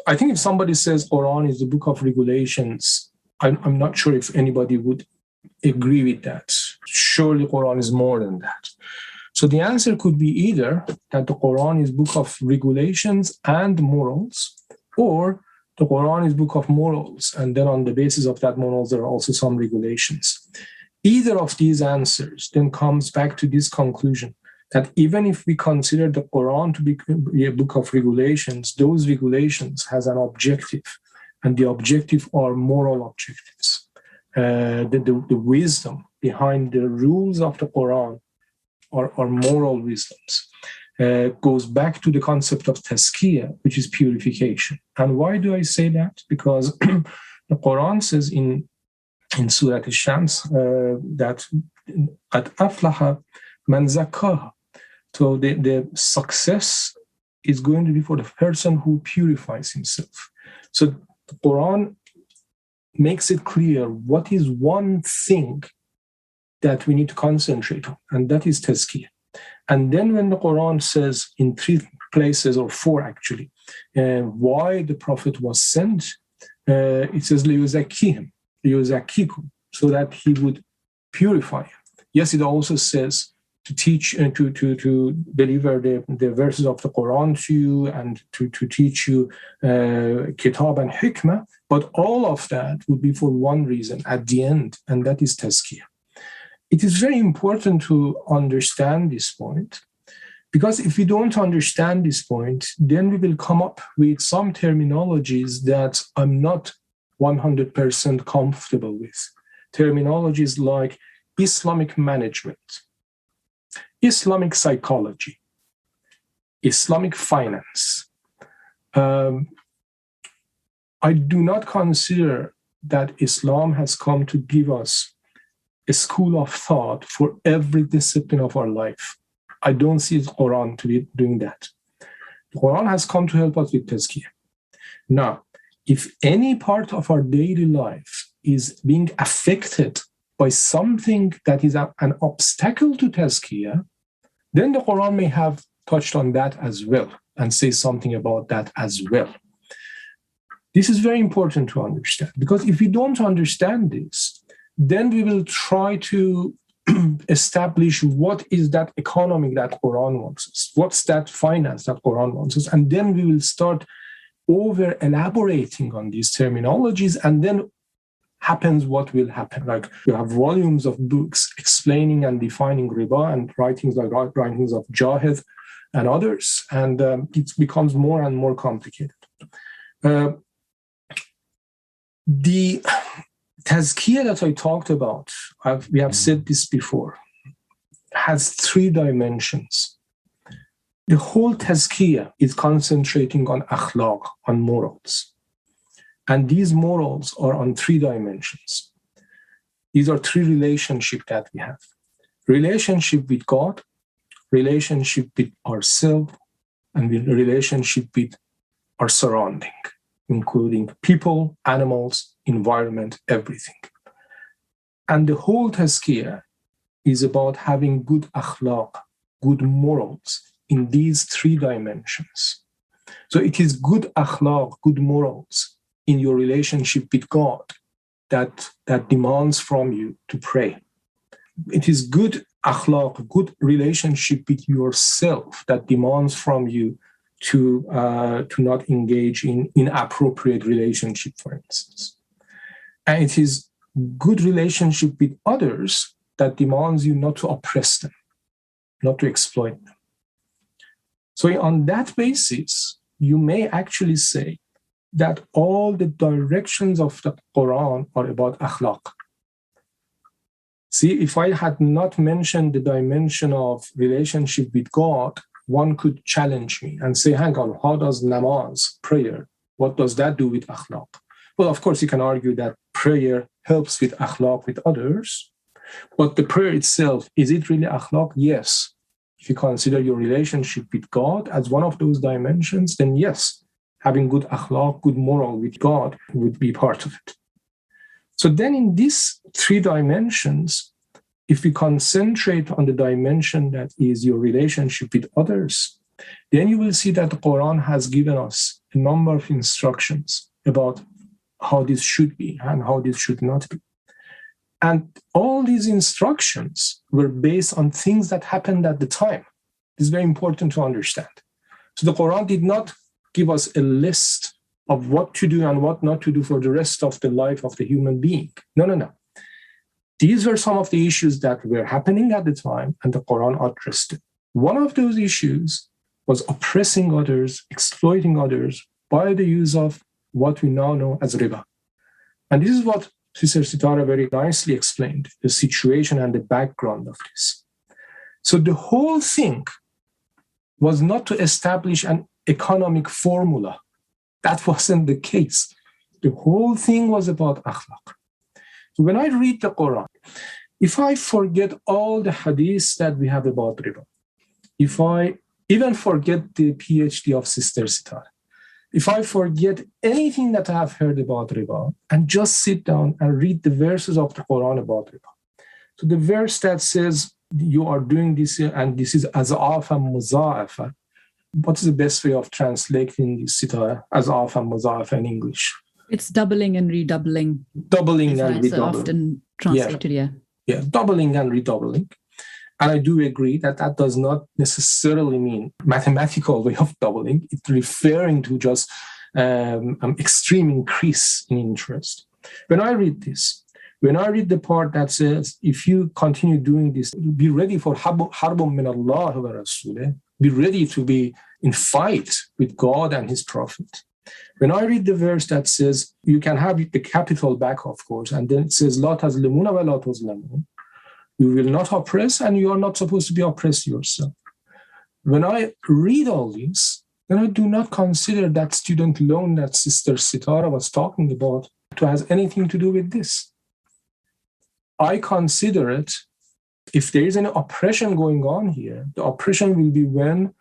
I think if somebody says Quran is the book of regulations, I'm not sure if anybody would agree with that. Surely Quran is more than that. So the answer could be either that the Quran is book of regulations and morals, or the Quran is book of morals, and then on the basis of that morals, there are also some regulations. Either of these answers then comes back to this conclusion that even if we consider the Quran to be a book of regulations, those regulations has an objective, and the objective are moral objectives. The wisdom behind the rules of the Quran are moral wisdoms. Goes back to the concept of tazkiyah, which is purification. And why do I say that? Because the Quran says in Surah Al-Shams that قَدْ أَفْلَحَ مَنْ زَكَّاهَا. So the success is going to be for the person who purifies himself. So the Quran makes it clear what is one thing that we need to concentrate on, and that is tazkiyah. And then when the Quran says in 3 places, or 4 actually, why the Prophet was sent, it says لِيُزَكِّيهِمْ لِيُزَكِّيكُمْ, so that he would purify. Yes, it also says to teach and to deliver the verses of the Quran to you and to teach you kitab and hikmah, but all of that would be for one reason at the end, and that is tazkiyah. It is very important to understand this point, because if we don't understand this point, then we will come up with some terminologies that I'm not 100% comfortable with. Terminologies like Islamic management, Islamic psychology, Islamic finance, I do not consider that Islam has come to give us a school of thought for every discipline of our life. I don't see the Qur'an to be doing that. The Qur'an has come to help us with tazkiyah. Now, if any part of our daily life is being affected by something that is an obstacle to tazkiyah, then the Qur'an may have touched on that as well and say something about that as well. This is very important to understand, because if we don't understand this, then we will try to establish what is that economy that Qur'an wants us, what's that finance that Qur'an wants us, and then we will start over elaborating on these terminologies, and then happens what will happen. Like you have volumes of books explaining and defining riba and writings of Jahid and others, and it becomes more and more complicated. The tazkiyah that I talked about, we have said this before, has 3 dimensions. The whole tazkiyah is concentrating on akhlaq, on morals. And these morals are on 3 dimensions. These are 3 relationships that we have. Relationship with God, relationship with ourselves, and relationship with our surrounding, including people, animals, environment, everything. And the whole tazkiyah is about having good akhlaq, good morals in these 3 dimensions. So it is good akhlaq, good morals in your relationship with God that demands from you to pray. It is good akhlaq, good relationship with yourself that demands from you to not engage in inappropriate relationship, for instance. And it is good relationship with others that demands you not to oppress them, not to exploit them. So on that basis, you may actually say that all the directions of the Quran are about akhlaq. See, if I had not mentioned the dimension of relationship with God, one could challenge me and say, hang on, how does namaz, prayer, what does that do with akhlaq? Well, of course, you can argue that prayer helps with akhlaq with others, but the prayer itself, is it really akhlaq? Yes. If you consider your relationship with God as one of those dimensions, then yes, having good akhlaq, good moral with God would be part of it. So then in these 3 dimensions, if we concentrate on the dimension that is your relationship with others, then you will see that the Quran has given us a number of instructions about how this should be and how this should not be. And all these instructions were based on things that happened at the time. It's very important to understand. So the Quran did not give us a list of what to do and what not to do for the rest of the life of the human being. No. These were some of the issues that were happening at the time, and the Quran addressed it. One of those issues was oppressing others, exploiting others by the use of what we now know as riba. And this is what Sister Sitara very nicely explained, the situation and the background of this. So the whole thing was not to establish an economic formula. That wasn't the case. The whole thing was about akhlaq. So when I read the Quran, if I forget all the hadiths that we have about riba, if I even forget the PhD of Sister Sitara, if I forget anything that I have heard about riba and just sit down and read the verses of the Quran about riba. So the verse that says you are doing this and this is az'af and muza'afa, what is the best way of translating this Sitara, az'af and muza'afa in English? It's doubling and redoubling. Doubling and redoubling. Often translated, yeah. Yeah, doubling and redoubling. And I do agree that that does not necessarily mean mathematical way of doubling. It's referring to just extreme increase in interest. When I read this, when I read the part that says, if you continue doing this, be ready for harbun min Allah wa Rasuleh, be ready to be in fight with God and His Prophet. When I read the verse that says, you can have the capital back, of course, and then it says, La tazlimuna wa la tuzlamun. You will not oppress, and you are not supposed to be oppressed yourself. When I read all this, then I do not consider that student loan that Sister Sitara was talking about to have anything to do with this. I consider it, if there is an oppression going on here, the oppression will be when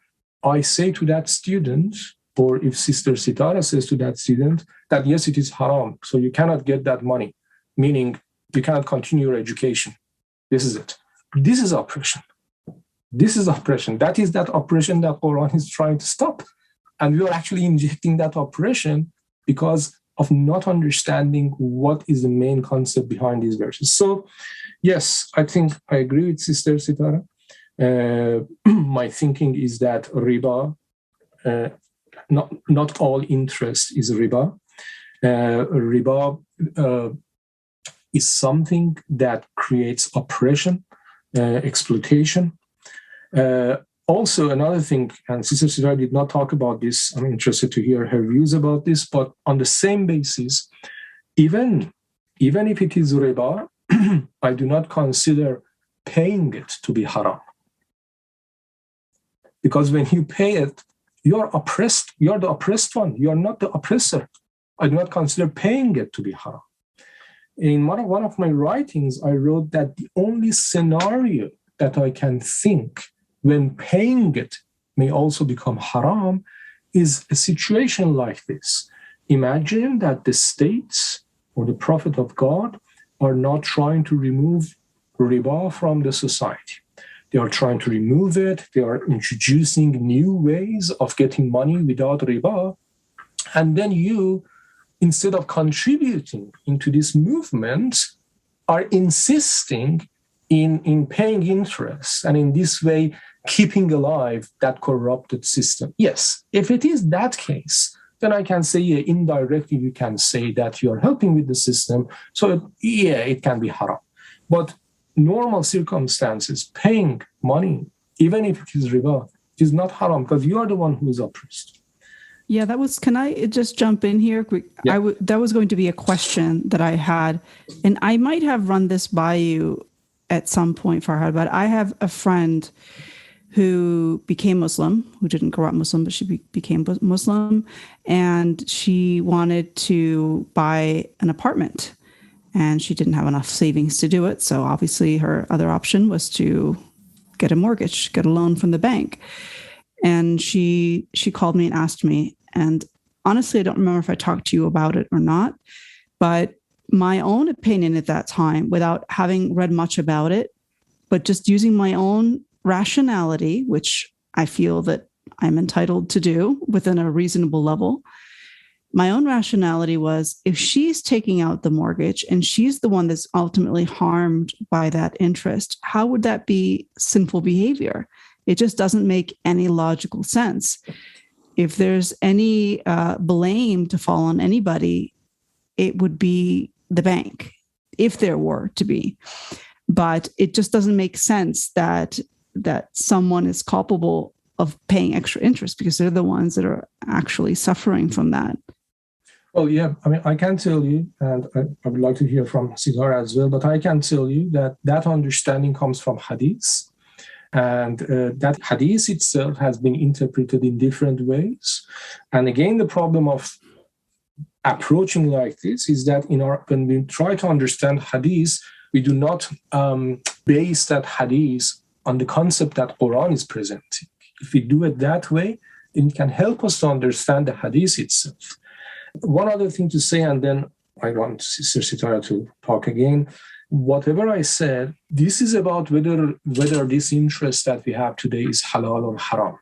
I say to that student, or if Sister Sitara says to that student, that yes, it is haram, so you cannot get that money, meaning you cannot continue your education. This is it. This is oppression. This is oppression. That is that oppression that Qur'an is trying to stop. And we are actually injecting that oppression because of not understanding what is the main concept behind these verses. So, yes, I think I agree with Sister Sitara. My thinking is that riba, not all interest is riba. Riba is something that creates oppression, exploitation. Also, another thing, and Sister Sitara did not talk about this, I'm interested to hear her views about this, but on the same basis, even if it is riba, I do not consider paying it to be haram. Because when you pay it, you are oppressed. You are the oppressed one. You are not the oppressor. I do not consider paying it to be haram. In one of my writings, I wrote that the only scenario that I can think when paying it may also become haram is a situation like this. Imagine that the states or the Prophet of God are not trying to remove riba from the society. They are trying to remove it. They are introducing new ways of getting money without riba. And then you, instead of contributing into this movement, are insisting in paying interest and in this way keeping alive that corrupted system. Yes, if it is that case, then I can say, yeah, indirectly you can say that you're helping with the system. So yeah, it can be haram. But normal circumstances, paying money, even if it is riba, is not haram because you are the one who is oppressed. Yeah, can I just jump in here? Yeah. That was going to be a question that I had, and I might have run this by you at some point, Farhad, but I have a friend who became Muslim, who didn't grow up Muslim, but she became Muslim, and she wanted to buy an apartment, and she didn't have enough savings to do it. So obviously her other option was to get a mortgage, get a loan from the bank. And she called me and asked me, and honestly, I don't remember if I talked to you about it or not, but my own opinion at that time, without having read much about it, but just using my own rationality, which I feel that I'm entitled to do within a reasonable level, my own rationality was, if she's taking out the mortgage and she's the one that's ultimately harmed by that interest, how would that be sinful behavior? It just doesn't make any logical sense. If there's any blame to fall on anybody, it would be the bank, if there were to be. But it just doesn't make sense that someone is culpable of paying extra interest because they're the ones that are actually suffering from that. Well, yeah, I mean, I can tell you, and I would like to hear from Sitara as well, but I can tell you that understanding comes from hadith. And that hadith itself has been interpreted in different ways. And again, the problem of approaching like this is that when we try to understand hadith, we do not base that hadith on the concept that Qur'an is presenting. If we do it that way, then it can help us to understand the hadith itself. One other thing to say, and then I want Sister Sitara to talk again. Whatever I said, this is about whether this interest that we have today is halal or haram.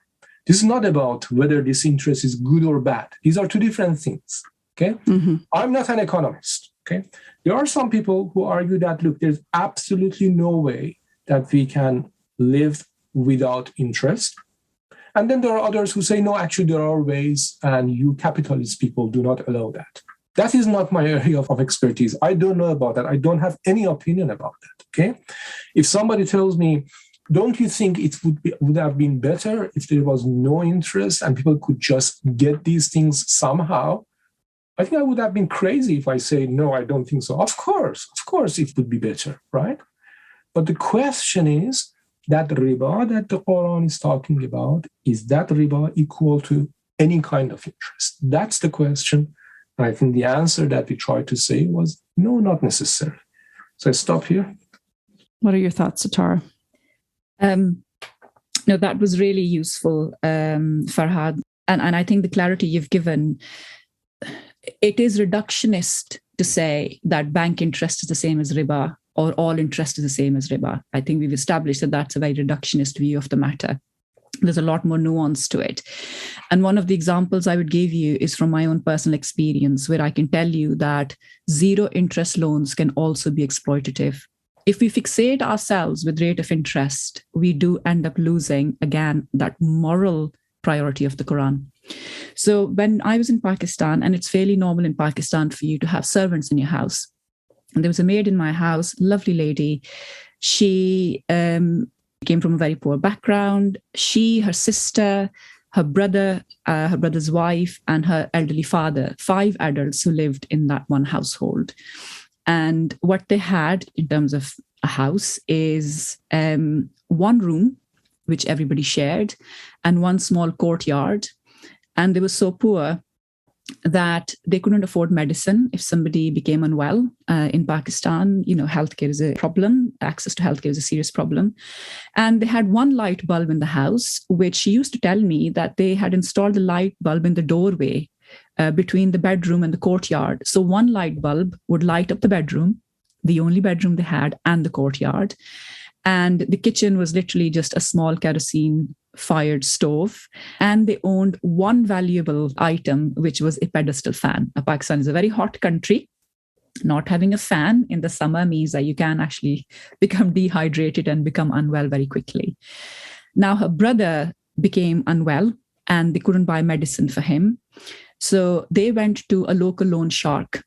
This is not about whether this interest is good or bad. These are two different things. Okay? Mm-hmm. I'm not an economist. Okay? There are some people who argue that, look, there's absolutely no way that we can live without interest. And then there are others who say, no, actually there are ways, and you capitalist people do not allow that. That is not my area of expertise. I don't know about that. I don't have any opinion about that, okay? If somebody tells me, don't you think it would have been better if there was no interest and people could just get these things somehow? I think I would have been crazy if I say, no, I don't think so. Of course, it would be better, right? But the question is, that riba that the Quran is talking about, is that riba equal to any kind of interest? That's the question. And I think the answer that we tried to say was no, not necessarily. So I stop here. What are your thoughts, Sitara? No, that was really useful, Farhad. And I think the clarity you've given, it is reductionist to say that bank interest is the same as riba or all interest is the same as riba. I think we've established that that's a very reductionist view of the matter. There's a lot more nuance to it. And one of the examples I would give you is from my own personal experience, where I can tell you that zero interest loans can also be exploitative. If we fixate ourselves with rate of interest, we do end up losing, again, that moral priority of the Qur'an. So when I was in Pakistan, and it's fairly normal in Pakistan for you to have servants in your house. And there was a maid in my house, lovely lady. She came from a very poor background. She, her sister, her brother, her brother's wife, and her elderly father, 5 adults who lived in that one household. And what they had in terms of a house is one room, which everybody shared, and one small courtyard. And they were so poor that they couldn't afford medicine if somebody became unwell. In Pakistan, healthcare is a problem. Access to healthcare is a serious problem. And they had one light bulb in the house, which she used to tell me that they had installed the light bulb in the doorway between the bedroom and the courtyard. So one light bulb would light up the bedroom, the only bedroom they had, and the courtyard. And the kitchen was literally just a small kerosene-fired stove. And they owned one valuable item, which was a pedestal fan. Pakistan is a very hot country. Not having a fan in the summer means that you can actually become dehydrated and become unwell very quickly. Now, her brother became unwell and they couldn't buy medicine for him. So they went to a local loan shark.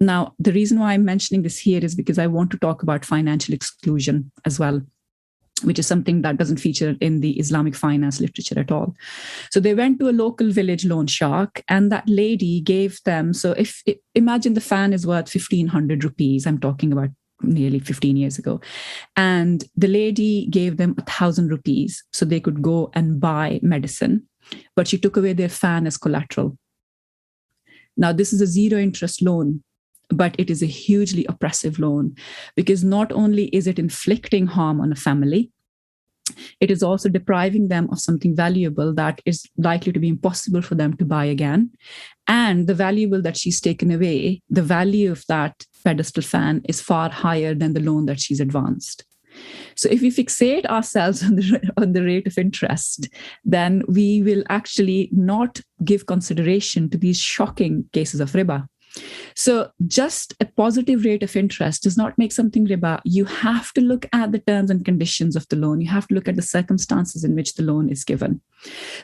Now, the reason why I'm mentioning this here is because I want to talk about financial exclusion as well, which is something that doesn't feature in the Islamic finance literature at all. So they went to a local village loan shark, and that lady gave them, imagine the fan is worth 1,500 rupees. I'm talking about nearly 15 years ago. And the lady gave them 1,000 rupees so they could go and buy medicine, but she took away their fan as collateral. Now, this is a zero interest loan, but it is a hugely oppressive loan because not only is it inflicting harm on a family, it is also depriving them of something valuable that is likely to be impossible for them to buy again. And the valuable that she's taken away, the value of that pedestal fan is far higher than the loan that she's advanced. So if we fixate ourselves on the rate of interest, then we will actually not give consideration to these shocking cases of riba. So just a positive rate of interest does not make something riba. You have to look at the terms and conditions of the loan. You have to look at the circumstances in which the loan is given.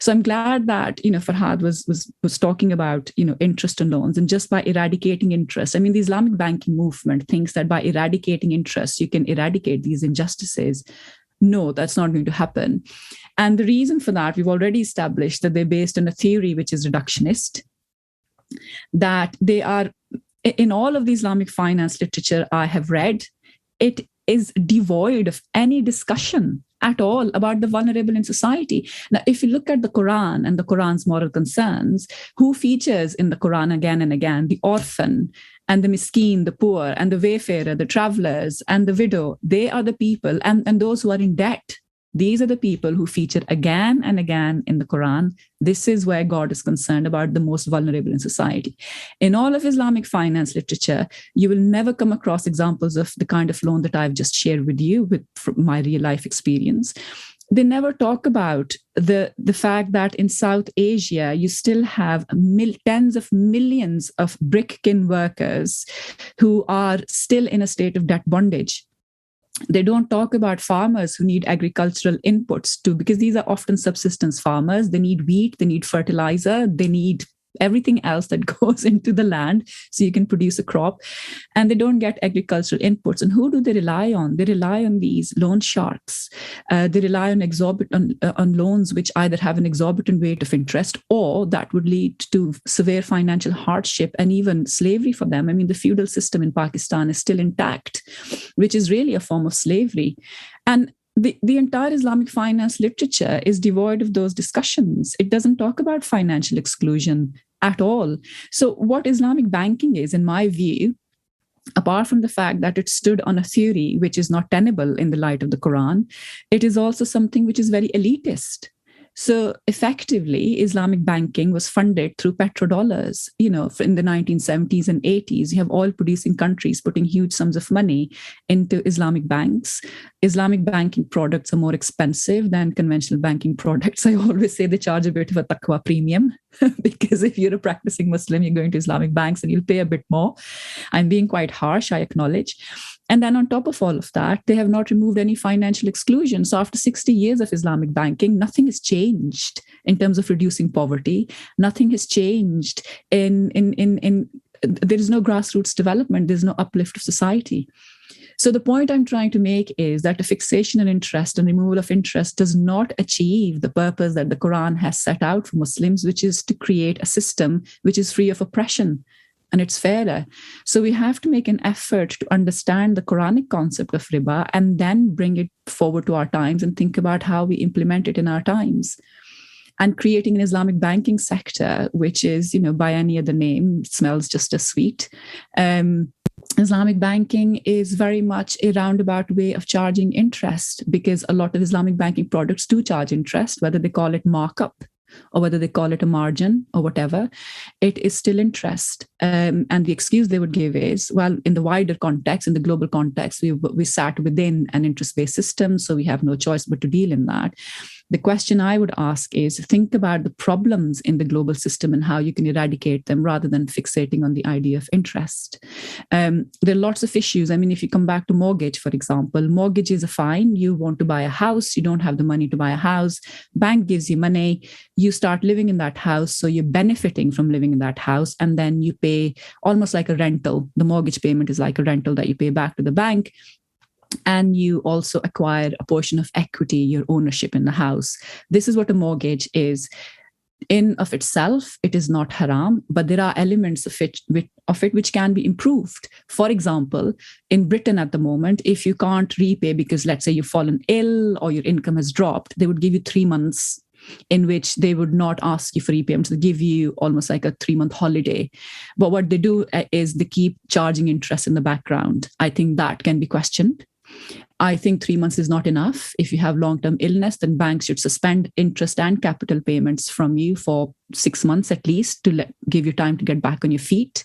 So I'm glad that, Farhad was talking about, interest on loans, and just by eradicating interest. I mean, the Islamic banking movement thinks that by eradicating interest, you can eradicate these injustices. No, that's not going to happen. And the reason for that, we've already established that they're based on a theory which is reductionist, that they are, in all of the Islamic finance literature I have read, it is devoid of any discussion at all about the vulnerable in society. Now, if you look at the Qur'an and the Qur'an's moral concerns, who features in the Qur'an again and again? The orphan and the miskin, the poor, and the wayfarer, the travelers, and the widow. They are the people, and those who are in debt. These are the people who feature again and again in the Qur'an. This is where God is concerned about the most vulnerable in society. In all of Islamic finance literature, you will never come across examples of the kind of loan that I've just shared with you from my real life experience. They never talk about the fact that in South Asia, you still have tens of millions of brick kiln workers who are still in a state of debt bondage. They don't talk about farmers who need agricultural inputs too, because these are often subsistence farmers. They need wheat, they need fertilizer, they need everything else that goes into the land so you can produce a crop. And they don't get agricultural inputs. And who do they rely on? They rely on these loan sharks. They rely on loans which either have an exorbitant rate of interest or that would lead to severe financial hardship and even slavery for them. I mean, the feudal system in Pakistan is still intact, which is really a form of slavery. And the entire Islamic finance literature is devoid of those discussions. It doesn't talk about financial exclusion at all. So what Islamic banking is, in my view, apart from the fact that it stood on a theory which is not tenable in the light of the Qur'an, it is also something which is very elitist. So effectively, Islamic banking was funded through petrodollars. In the 1970s and 80s, you have oil-producing countries putting huge sums of money into Islamic banks. Islamic banking products are more expensive than conventional banking products. I always say they charge a bit of a taqwa premium because if you're a practicing Muslim, you're going to Islamic banks and you'll pay a bit more. I'm being quite harsh, I acknowledge. And then on top of all of that, they have not removed any financial exclusion. So after 60 years of Islamic banking, nothing has changed in terms of reducing poverty. Nothing has changed in there is no grassroots development. There's no uplift of society. So the point I'm trying to make is that a fixation on interest and removal of interest does not achieve the purpose that the Quran has set out for Muslims, which is to create a system which is free of oppression. And it's fairer. So we have to make an effort to understand the Quranic concept of riba and then bring it forward to our times and think about how we implement it in our times. And creating an Islamic banking sector, which is, by any other name, smells just as sweet. Islamic banking is very much a roundabout way of charging interest because a lot of Islamic banking products do charge interest, whether they call it markup or whether they call it a margin or whatever, it is still interest. And the excuse they would give is, well, in the wider context, in the global context, we sat within an interest-based system, so we have no choice but to deal in that. The question I would ask is, think about the problems in the global system and how you can eradicate them rather than fixating on the idea of interest. There are lots of issues. I mean, if you come back to mortgage, for example, mortgages are fine. You want to buy a house. You don't have the money to buy a house. Bank gives you money. You start living in that house. So you're benefiting from living in that house. And then you pay almost like a rental. The mortgage payment is like a rental that you pay back to the bank. And you also acquire a portion of equity, your ownership in the house. This is what a mortgage is. In of itself, it is not haram, but there are elements of it which can be improved. For example, in Britain at the moment, if you can't repay because, let's say, you've fallen ill or your income has dropped, they would give you 3 months in which they would not ask you for repayments. They give you almost like a 3-month holiday. But what they do is they keep charging interest in the background. I think that can be questioned. I think 3 months is not enough. If you have long-term illness, then banks should suspend interest and capital payments from you for 6 months at least to give you time to get back on your feet.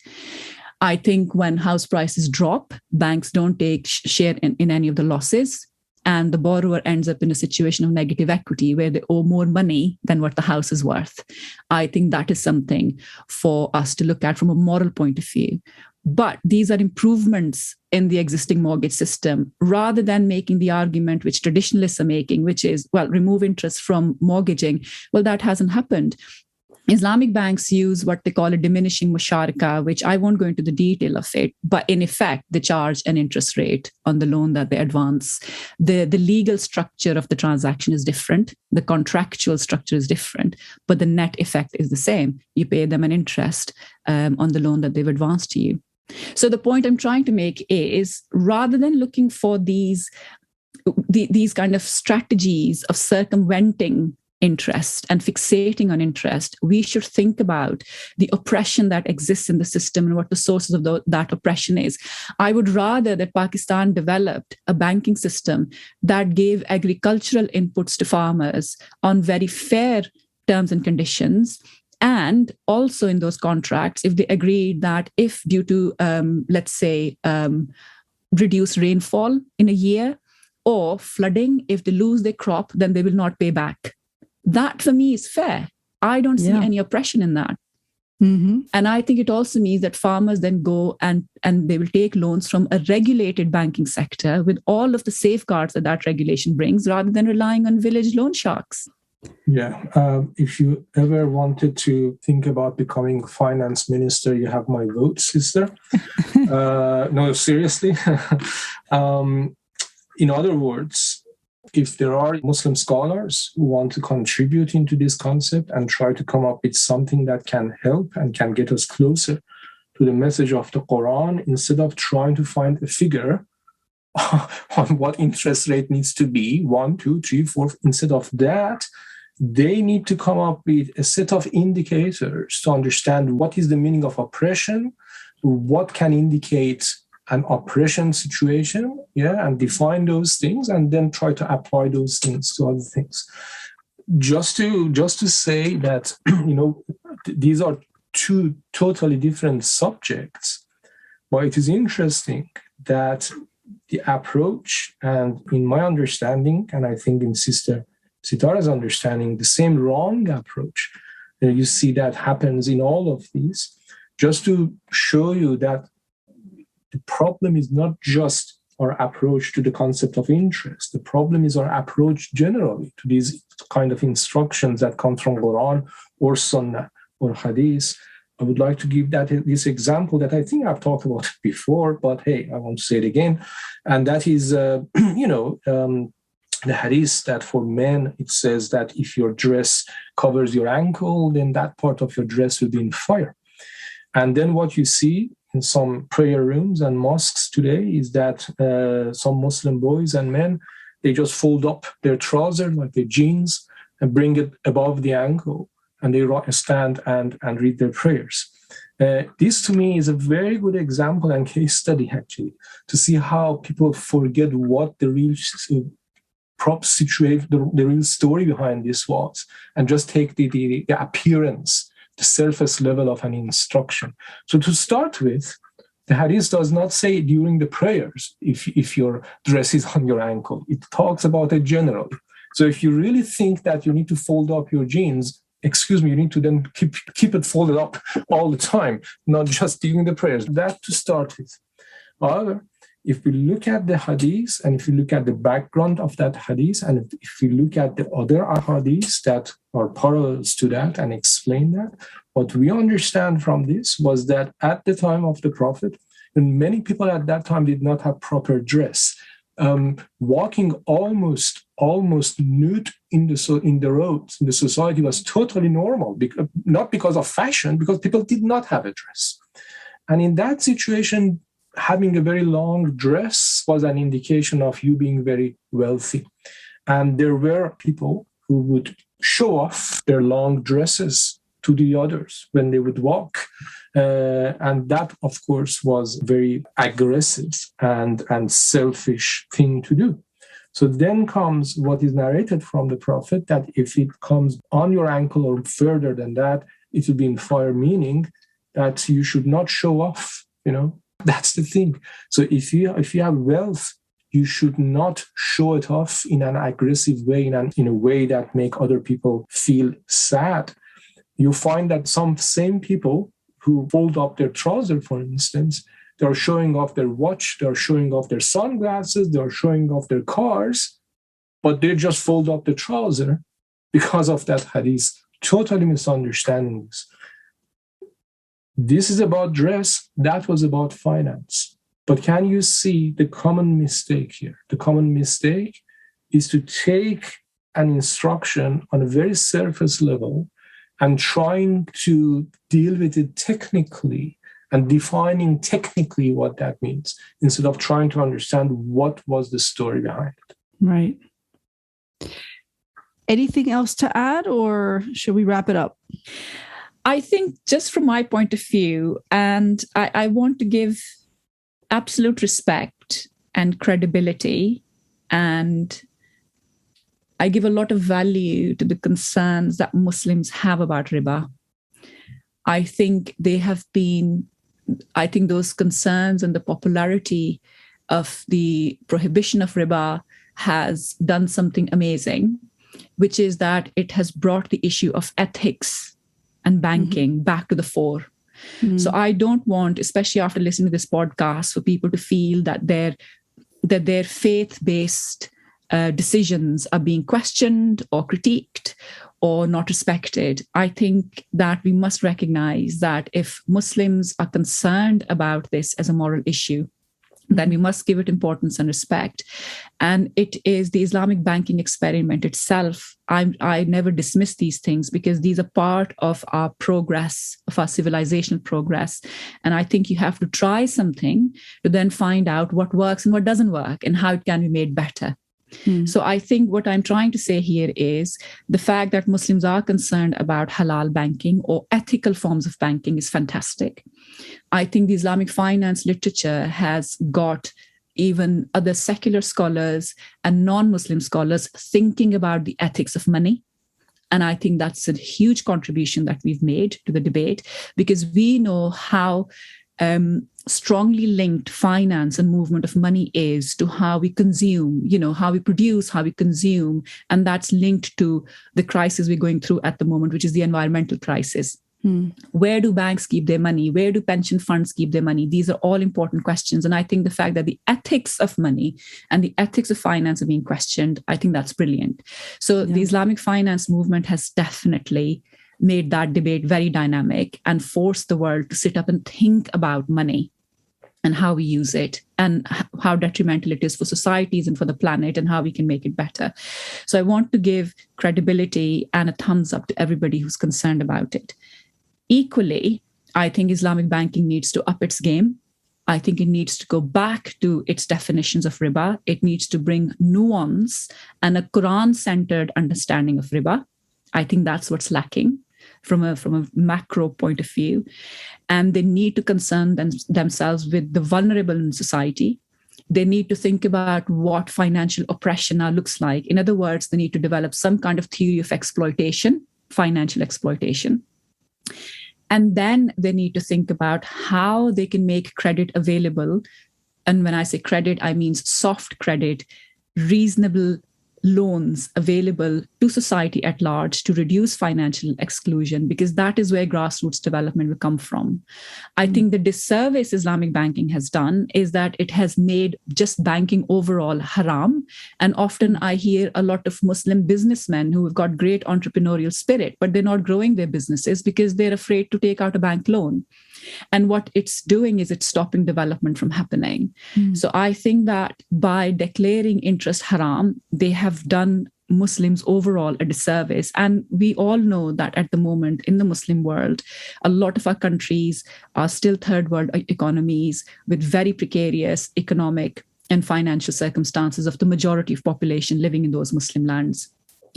I think when house prices drop, banks don't take share in any of the losses. And the borrower ends up in a situation of negative equity where they owe more money than what the house is worth. I think that is something for us to look at from a moral point of view. But these are improvements in the existing mortgage system rather than making the argument which traditionalists are making, which is, well, remove interest from mortgaging. Well, that hasn't happened. Islamic banks use what they call a diminishing musharaka, which I won't go into the detail of it, but in effect, they charge an interest rate on the loan that they advance. The legal structure of the transaction is different. The contractual structure is different, but the net effect is the same. You pay them an interest on the loan that they've advanced to you. So the point I'm trying to make is, rather than looking for these kind of strategies of circumventing interest and fixating on interest, we should think about the oppression that exists in the system and what the sources of that oppression is. I would rather that Pakistan developed a banking system that gave agricultural inputs to farmers on very fair terms and conditions. And also in those contracts, if they agreed that if due to, let's say, reduced rainfall in a year or flooding, if they lose their crop, then they will not pay back. That for me is fair. I don't see any oppression in that. Mm-hmm. And I think it also means that farmers then go and they will take loans from a regulated banking sector with all of the safeguards that regulation brings, rather than relying on village loan sharks. Yeah. If you ever wanted to think about becoming finance minister, you have my vote, sister. No, seriously. In other words, if there are Muslim scholars who want to contribute into this concept and try to come up with something that can help and can get us closer to the message of the Quran, instead of trying to find a figure on what interest rate needs to be, 1, 2, 3, 4. Instead of that, they need to come up with a set of indicators to understand what is the meaning of oppression, what can indicate an oppression situation, and define those things, and then try to apply those things to other things. Just to say that, these are two totally different subjects, but it is interesting that the approach, and in my understanding, and I think in Sister Sitara's understanding, the same wrong approach, you see that happens in all of these, just to show you that the problem is not just our approach to the concept of interest. The problem is our approach generally to these kind of instructions that come from Qur'an or Sunnah or Hadith. I would like to give this example that I think I've talked about before, but hey, I want to say it again. And that is, the hadith that for men, it says that if your dress covers your ankle, then that part of your dress will be in fire. And then what you see in some prayer rooms and mosques today is that some Muslim boys and men, they just fold up their trousers, like their jeans, and bring it above the ankle, and they stand and read their prayers. This to me is a very good example and case study, actually, to see how people forget what the real situation, the real story behind this was, and just take the appearance, the surface level of an instruction. So to start with, the hadith does not say during the prayers if your dress is on your ankle. It talks about it generally. So if you really think that you need to fold up your jeans, you need to then keep it folded up all the time, not just during the prayers. That to start with. However, if we look at the hadith, and if we look at the background of that hadith, and if we look at the other ahadiths that are parallels to that and explain that, what we understand from this was that at the time of the Prophet, and many people at that time did not have proper dress. Walking almost nude in the roads in the society was totally normal, not because of fashion, because people did not have a dress. And in that situation, having a very long dress was an indication of you being very wealthy. And there were people who would show off their long dresses to the others when they would walk. And that, of course, was very aggressive and selfish thing to do. So then comes what is narrated from the Prophet, that if it comes on your ankle or further than that, it will be in fire, meaning that you should not show off, That's the thing. So if you have wealth, you should not show it off in an aggressive way, in a way that make other people feel sad. You find that some same people who fold up their trouser, for instance, they're showing off their watch, they're showing off their sunglasses, they're showing off their cars, but they just fold up the trouser because of that hadith. Totally misunderstanding this. This is about dress, that was about finance. But can you see the common mistake here? The common mistake is to take an instruction on a very surface level and trying to deal with it technically and defining technically what that means, instead of trying to understand what was the story behind it. Right. Anything else to add, or should we wrap it up? I think just from my point of view, and I want to give absolute respect and credibility, and I give a lot of value to the concerns that Muslims have about riba. I think those concerns and the popularity of the prohibition of riba has done something amazing, which is that it has brought the issue of ethics and banking back to the fore. So I don't want, especially after listening to this podcast, for people to feel that their faith-based decisions are being questioned or critiqued or not respected. I think that we must recognize that if Muslims are concerned about this as a moral issue, then we must give it importance and respect. And it is the Islamic banking experiment itself. I never dismiss these things because these are part of our progress, of our civilizational progress. And I think you have to try something to then find out what works and what doesn't work and how it can be made better. So I think what I'm trying to say here is the fact that Muslims are concerned about halal banking or ethical forms of banking is fantastic. I think the Islamic finance literature has got even other secular scholars and non-Muslim scholars thinking about the ethics of money. And I think that's a huge contribution that we've made to the debate, because we know how strongly linked finance and movement of money is to how we consume, how we produce, how we consume. And that's linked to the crisis we're going through at the moment, which is the environmental crisis. Where do banks keep their money? Where do pension funds keep their money? These are all important questions. And I think the fact that the ethics of money and the ethics of finance are being questioned, I think that's brilliant. So the Islamic finance movement has definitely made that debate very dynamic and forced the world to sit up and think about money and how we use it and how detrimental it is for societies and for the planet and how we can make it better. So I want to give credibility and a thumbs up to everybody who's concerned about it. Equally, I think Islamic banking needs to up its game. I think it needs to go back to its definitions of riba. It needs to bring nuance and a Qur'an-centered understanding of riba. I think that's what's lacking from a macro point of view. And they need to concern themselves with the vulnerable in society. They need to think about what financial oppression now looks like. In other words, they need to develop some kind of theory of exploitation, financial exploitation. And then they need to think about how they can make credit available. And when I say credit, I mean soft credit, reasonable loans available to society at large to reduce financial exclusion, because that is where grassroots development will come from. I think the disservice Islamic banking has done is that it has made just banking overall haram. And often I hear a lot of Muslim businessmen who have got great entrepreneurial spirit, but they're not growing their businesses because they're afraid to take out a bank loan. And what it's doing is it's stopping development from happening. So I think that by declaring interest haram, they have done Muslims overall a disservice. And we all know that at the moment in the Muslim world, a lot of our countries are still third world economies with very precarious economic and financial circumstances of the majority of population living in those Muslim lands.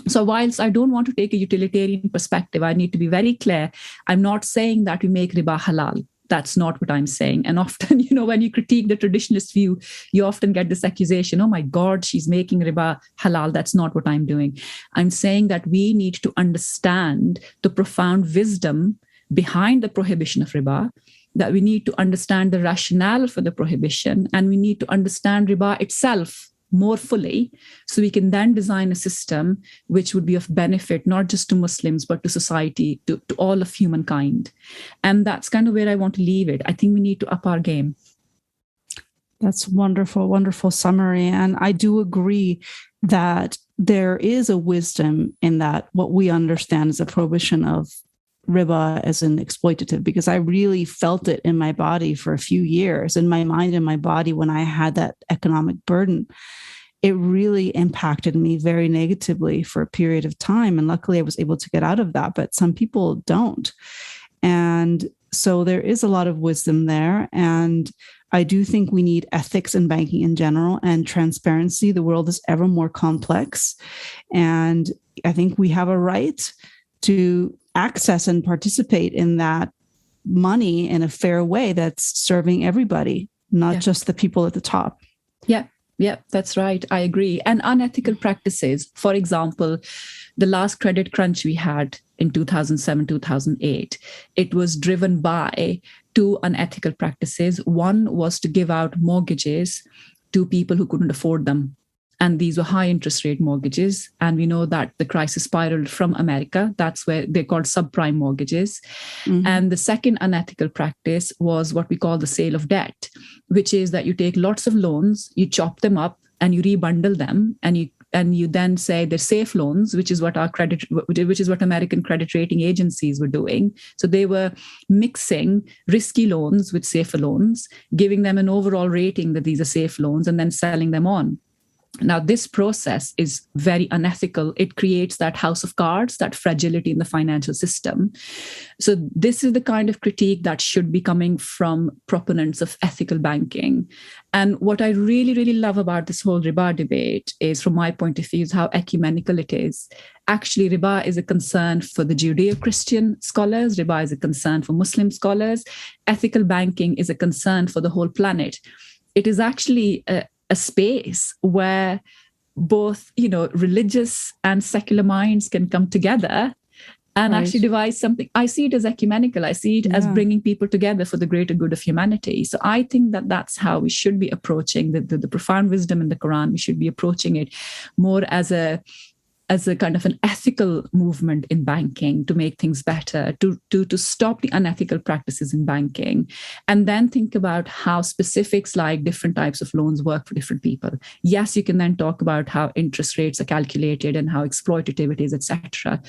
So whilst I don't want to take a utilitarian perspective, I need to be very clear. I'm not saying that we make riba halal. That's not what I'm saying. And often, when you critique the traditionalist view, you often get this accusation, oh my God, she's making riba halal. That's not what I'm doing. I'm saying that we need to understand the profound wisdom behind the prohibition of riba, that we need to understand the rationale for the prohibition, and we need to understand riba itself more fully, so we can then design a system which would be of benefit, not just to Muslims, but to society, to all of humankind. And that's kind of where I want to leave it. I think we need to up our game. That's wonderful, wonderful summary. And I do agree that there is a wisdom in that what we understand is a prohibition of riba as an exploitative, because I really felt it in my body for a few years, in my mind and my body, when I had that economic burden. It really impacted me very negatively for a period of time. And luckily I was able to get out of that, but some people don't. And so there is a lot of wisdom there. And I do think we need ethics in banking in general and transparency. The world is ever more complex. And I think we have a right to access and participate in that money in a fair way that's serving everybody, not just the people at the top. Yeah, that's right. I agree. And unethical practices, for example, the last credit crunch we had in 2007, 2008, it was driven by two unethical practices. One was to give out mortgages to people who couldn't afford them. And these were high interest rate mortgages. And we know that the crisis spiraled from America. That's where they're called subprime mortgages. And the second unethical practice was what we call the sale of debt, which is that you take lots of loans, you chop them up and you rebundle them and you you then say they're safe loans, which is what American credit rating agencies were doing. So they were mixing risky loans with safer loans, giving them an overall rating that these are safe loans, and then selling them on. Now, this process is very unethical. It creates that house of cards, that fragility in the financial system. So this is the kind of critique that should be coming from proponents of ethical banking. And what I really, really love about this whole riba debate is, from my point of view, is how ecumenical it is. Actually, riba is a concern for the Judeo-Christian scholars. Riba is a concern for Muslim scholars. Ethical banking is a concern for the whole planet. It is actually a space where both, religious and secular minds can come together and actually devise something. I see it as ecumenical. I see it as bringing people together for the greater good of humanity. So I think that that's how we should be approaching the profound wisdom in the Qur'an. We should be approaching it more as a kind of an ethical movement in banking to make things better, to stop the unethical practices in banking, and then think about how specifics like different types of loans work for different people. Yes, you can then talk about how interest rates are calculated and how exploitative it is, etc.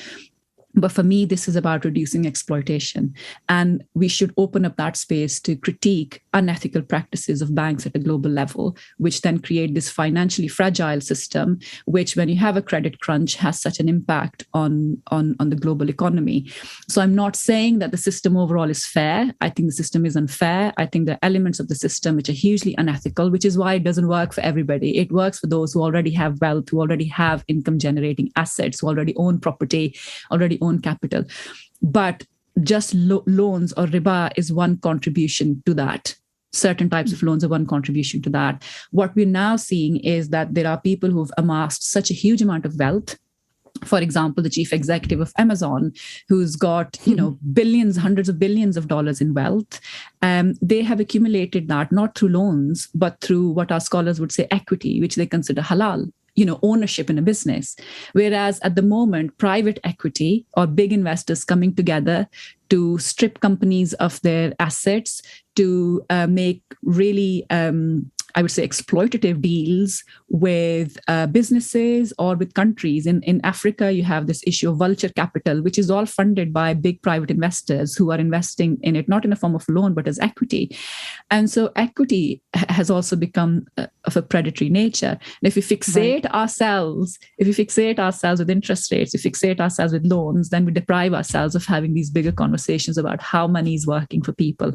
But for me, this is about reducing exploitation. And we should open up that space to critique unethical practices of banks at a global level, which then create this financially fragile system, which, when you have a credit crunch, has such an impact on the global economy. So I'm not saying that the system overall is fair. I think the system is unfair. I think there are elements of the system which are hugely unethical, which is why it doesn't work for everybody. It works for those who already have wealth, who already have income-generating assets, who already own property, already own capital. But just loans or riba is one contribution to that. Certain types of loans are one contribution to that. What we're now seeing is that there are people who've amassed such a huge amount of wealth. For example, the chief executive of Amazon, who's got, billions, hundreds of billions of dollars in wealth. They have accumulated that not through loans, but through what our scholars would say equity, which they consider halal. Ownership in a business. Whereas at the moment, private equity or big investors coming together to strip companies of their assets, to make really, I would say, exploitative deals with businesses or with countries. In Africa, you have this issue of vulture capital, which is all funded by big private investors who are investing in it, not in a form of loan, but as equity. And so equity has also become of a predatory nature. And if we fixate ourselves with interest rates, if we fixate ourselves with loans, then we deprive ourselves of having these bigger conversations about how money is working for people.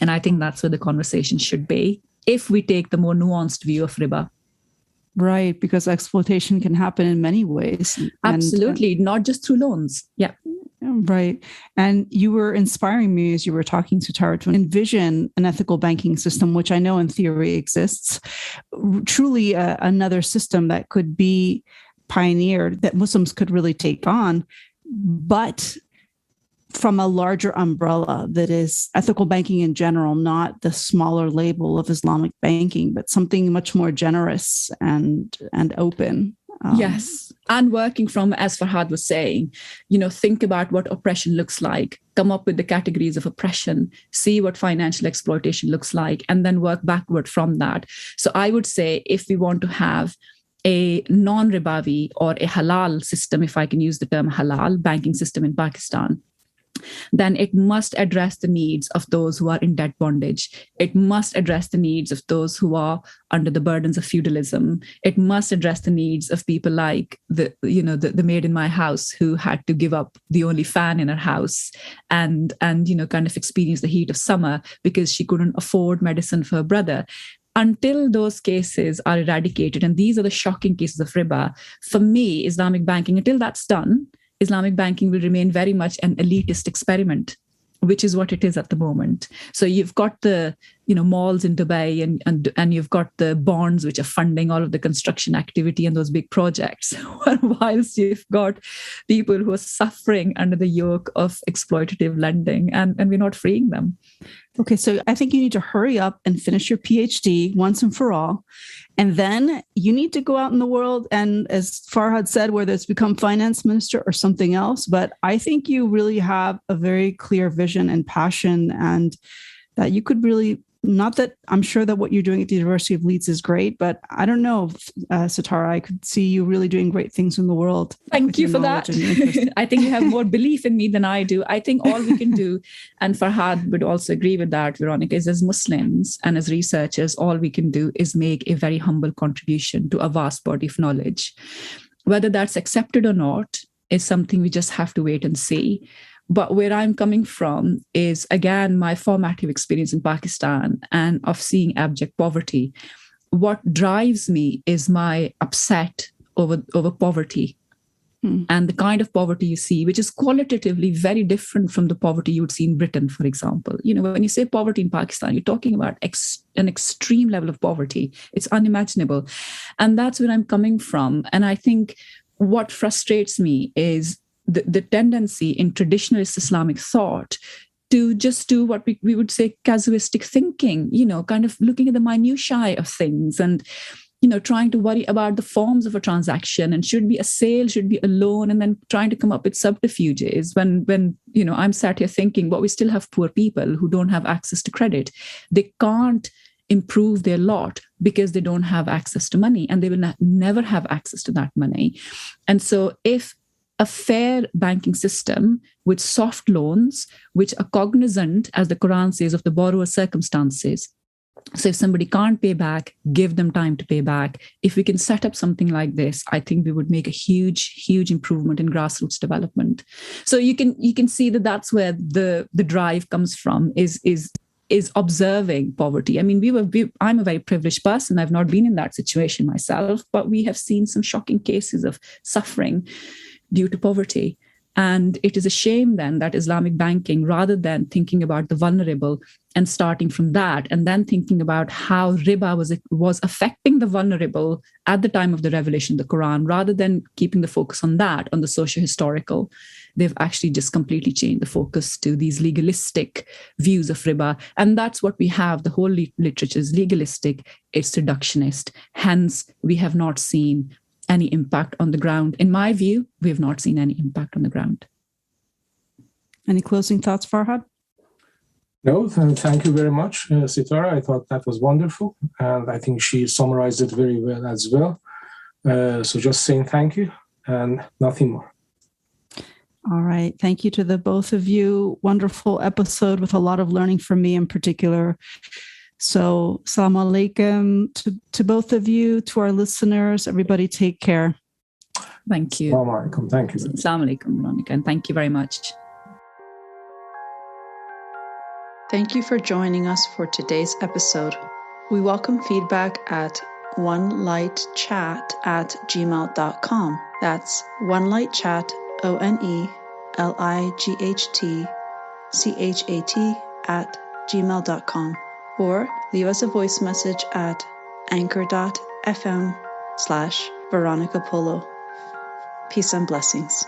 And I think that's where the conversation should be, if we take the more nuanced view of riba. Right, because exploitation can happen in many ways. Absolutely, not just through loans. Yeah. Right. And you were inspiring me as you were talking, Sitara, to envision an ethical banking system, which I know in theory exists, truly another system that could be pioneered, that Muslims could really take on, but from a larger umbrella that is ethical banking in general, not the smaller label of Islamic banking, but something much more generous and open. Yes. And working from, as Farhad was saying, think about what oppression looks like, come up with the categories of oppression, see what financial exploitation looks like, and then work backward from that. So I would say, if we want to have a non-ribawi or a halal system, if I can use the term halal, banking system in Pakistan, then it must address the needs of those who are in debt bondage. It must address the needs of those who are under the burdens of feudalism. It must address the needs of people like the maid in my house who had to give up the only fan in her house and kind of experience the heat of summer because she couldn't afford medicine for her brother. Until those cases are eradicated, and these are the shocking cases of riba, for me, Islamic banking, until that's done, Islamic banking will remain very much an elitist experiment, which is what it is at the moment. So you've got the malls in Dubai and you've got the bonds which are funding all of the construction activity and those big projects, whilst you've got people who are suffering under the yoke of exploitative lending, and we're not freeing them. Okay, so I think you need to hurry up and finish your PhD once and for all. And then you need to go out in the world and, as Farhad said, whether it's become finance minister or something else. But I think you really have a very clear vision and passion, and that you could really not that I'm sure that what you're doing at the University of Leeds is great, but I don't know, Sitara, I could see you really doing great things in the world. Thank you for that. I think you have more belief in me than I do. I think all we can do, and Farhad would also agree with that, Veronica, is as Muslims and as researchers, all we can do is make a very humble contribution to a vast body of knowledge. Whether that's accepted or not is something we just have to wait and see. But where I'm coming from is, again, my formative experience in Pakistan and of seeing abject poverty. What drives me is my upset over poverty and the kind of poverty you see, which is qualitatively very different from the poverty you would see in Britain, for example. You know, when you say poverty in Pakistan, you're talking about an extreme level of poverty. It's unimaginable. And that's where I'm coming from. And I think what frustrates me is the tendency in traditionalist Islamic thought to just do what we would say casuistic thinking, you know, kind of looking at the minutiae of things and, you know, trying to worry about the forms of a transaction and should be a sale, should be a loan, and then trying to come up with subterfuges when you know, I'm sat here thinking, but we still have poor people who don't have access to credit. They can't improve their lot because they don't have access to money, and they will never have access to that money. And so if a fair banking system with soft loans, which are cognizant, as the Qur'an says, of the borrower's circumstances. So if somebody can't pay back, give them time to pay back. If we can set up something like this, I think we would make a huge improvement in grassroots development. So you can see that that's where the drive comes from, is observing poverty. I mean, I'm a very privileged person. I've not been in that situation myself, but we have seen some shocking cases of suffering due to poverty. And it is a shame then that Islamic banking, rather than thinking about the vulnerable and starting from that, and then thinking about how riba was affecting the vulnerable at the time of the revelation of the Quran, rather than keeping the focus on that, on the socio-historical, they've actually just completely changed the focus to these legalistic views of riba. And that's what we have. The whole literature is legalistic, it's reductionist. Hence, we have not seen any impact on the ground. In my view, we have not seen any impact on the ground. Any closing thoughts, Farhad? No, thank you very much, Sitara. I thought that was wonderful. And I think she summarized it very well as well. So just saying thank you and nothing more. All right. Thank you to the both of you. Wonderful episode with a lot of learning from me in particular. So, Assalamu alaikum to both of you, to our listeners. Everybody take care. Thank you. Assalamu alaikum. Thank you. Assalamu alaikum, Veronica, and thank you very much. Thank you for joining us for today's episode. We welcome feedback at onelightchat@gmail.com. That's onelightchat, ONELIGHTCHAT @gmail.com. Or leave us a voice message at anchor.fm/Veronica Polo. Peace and blessings.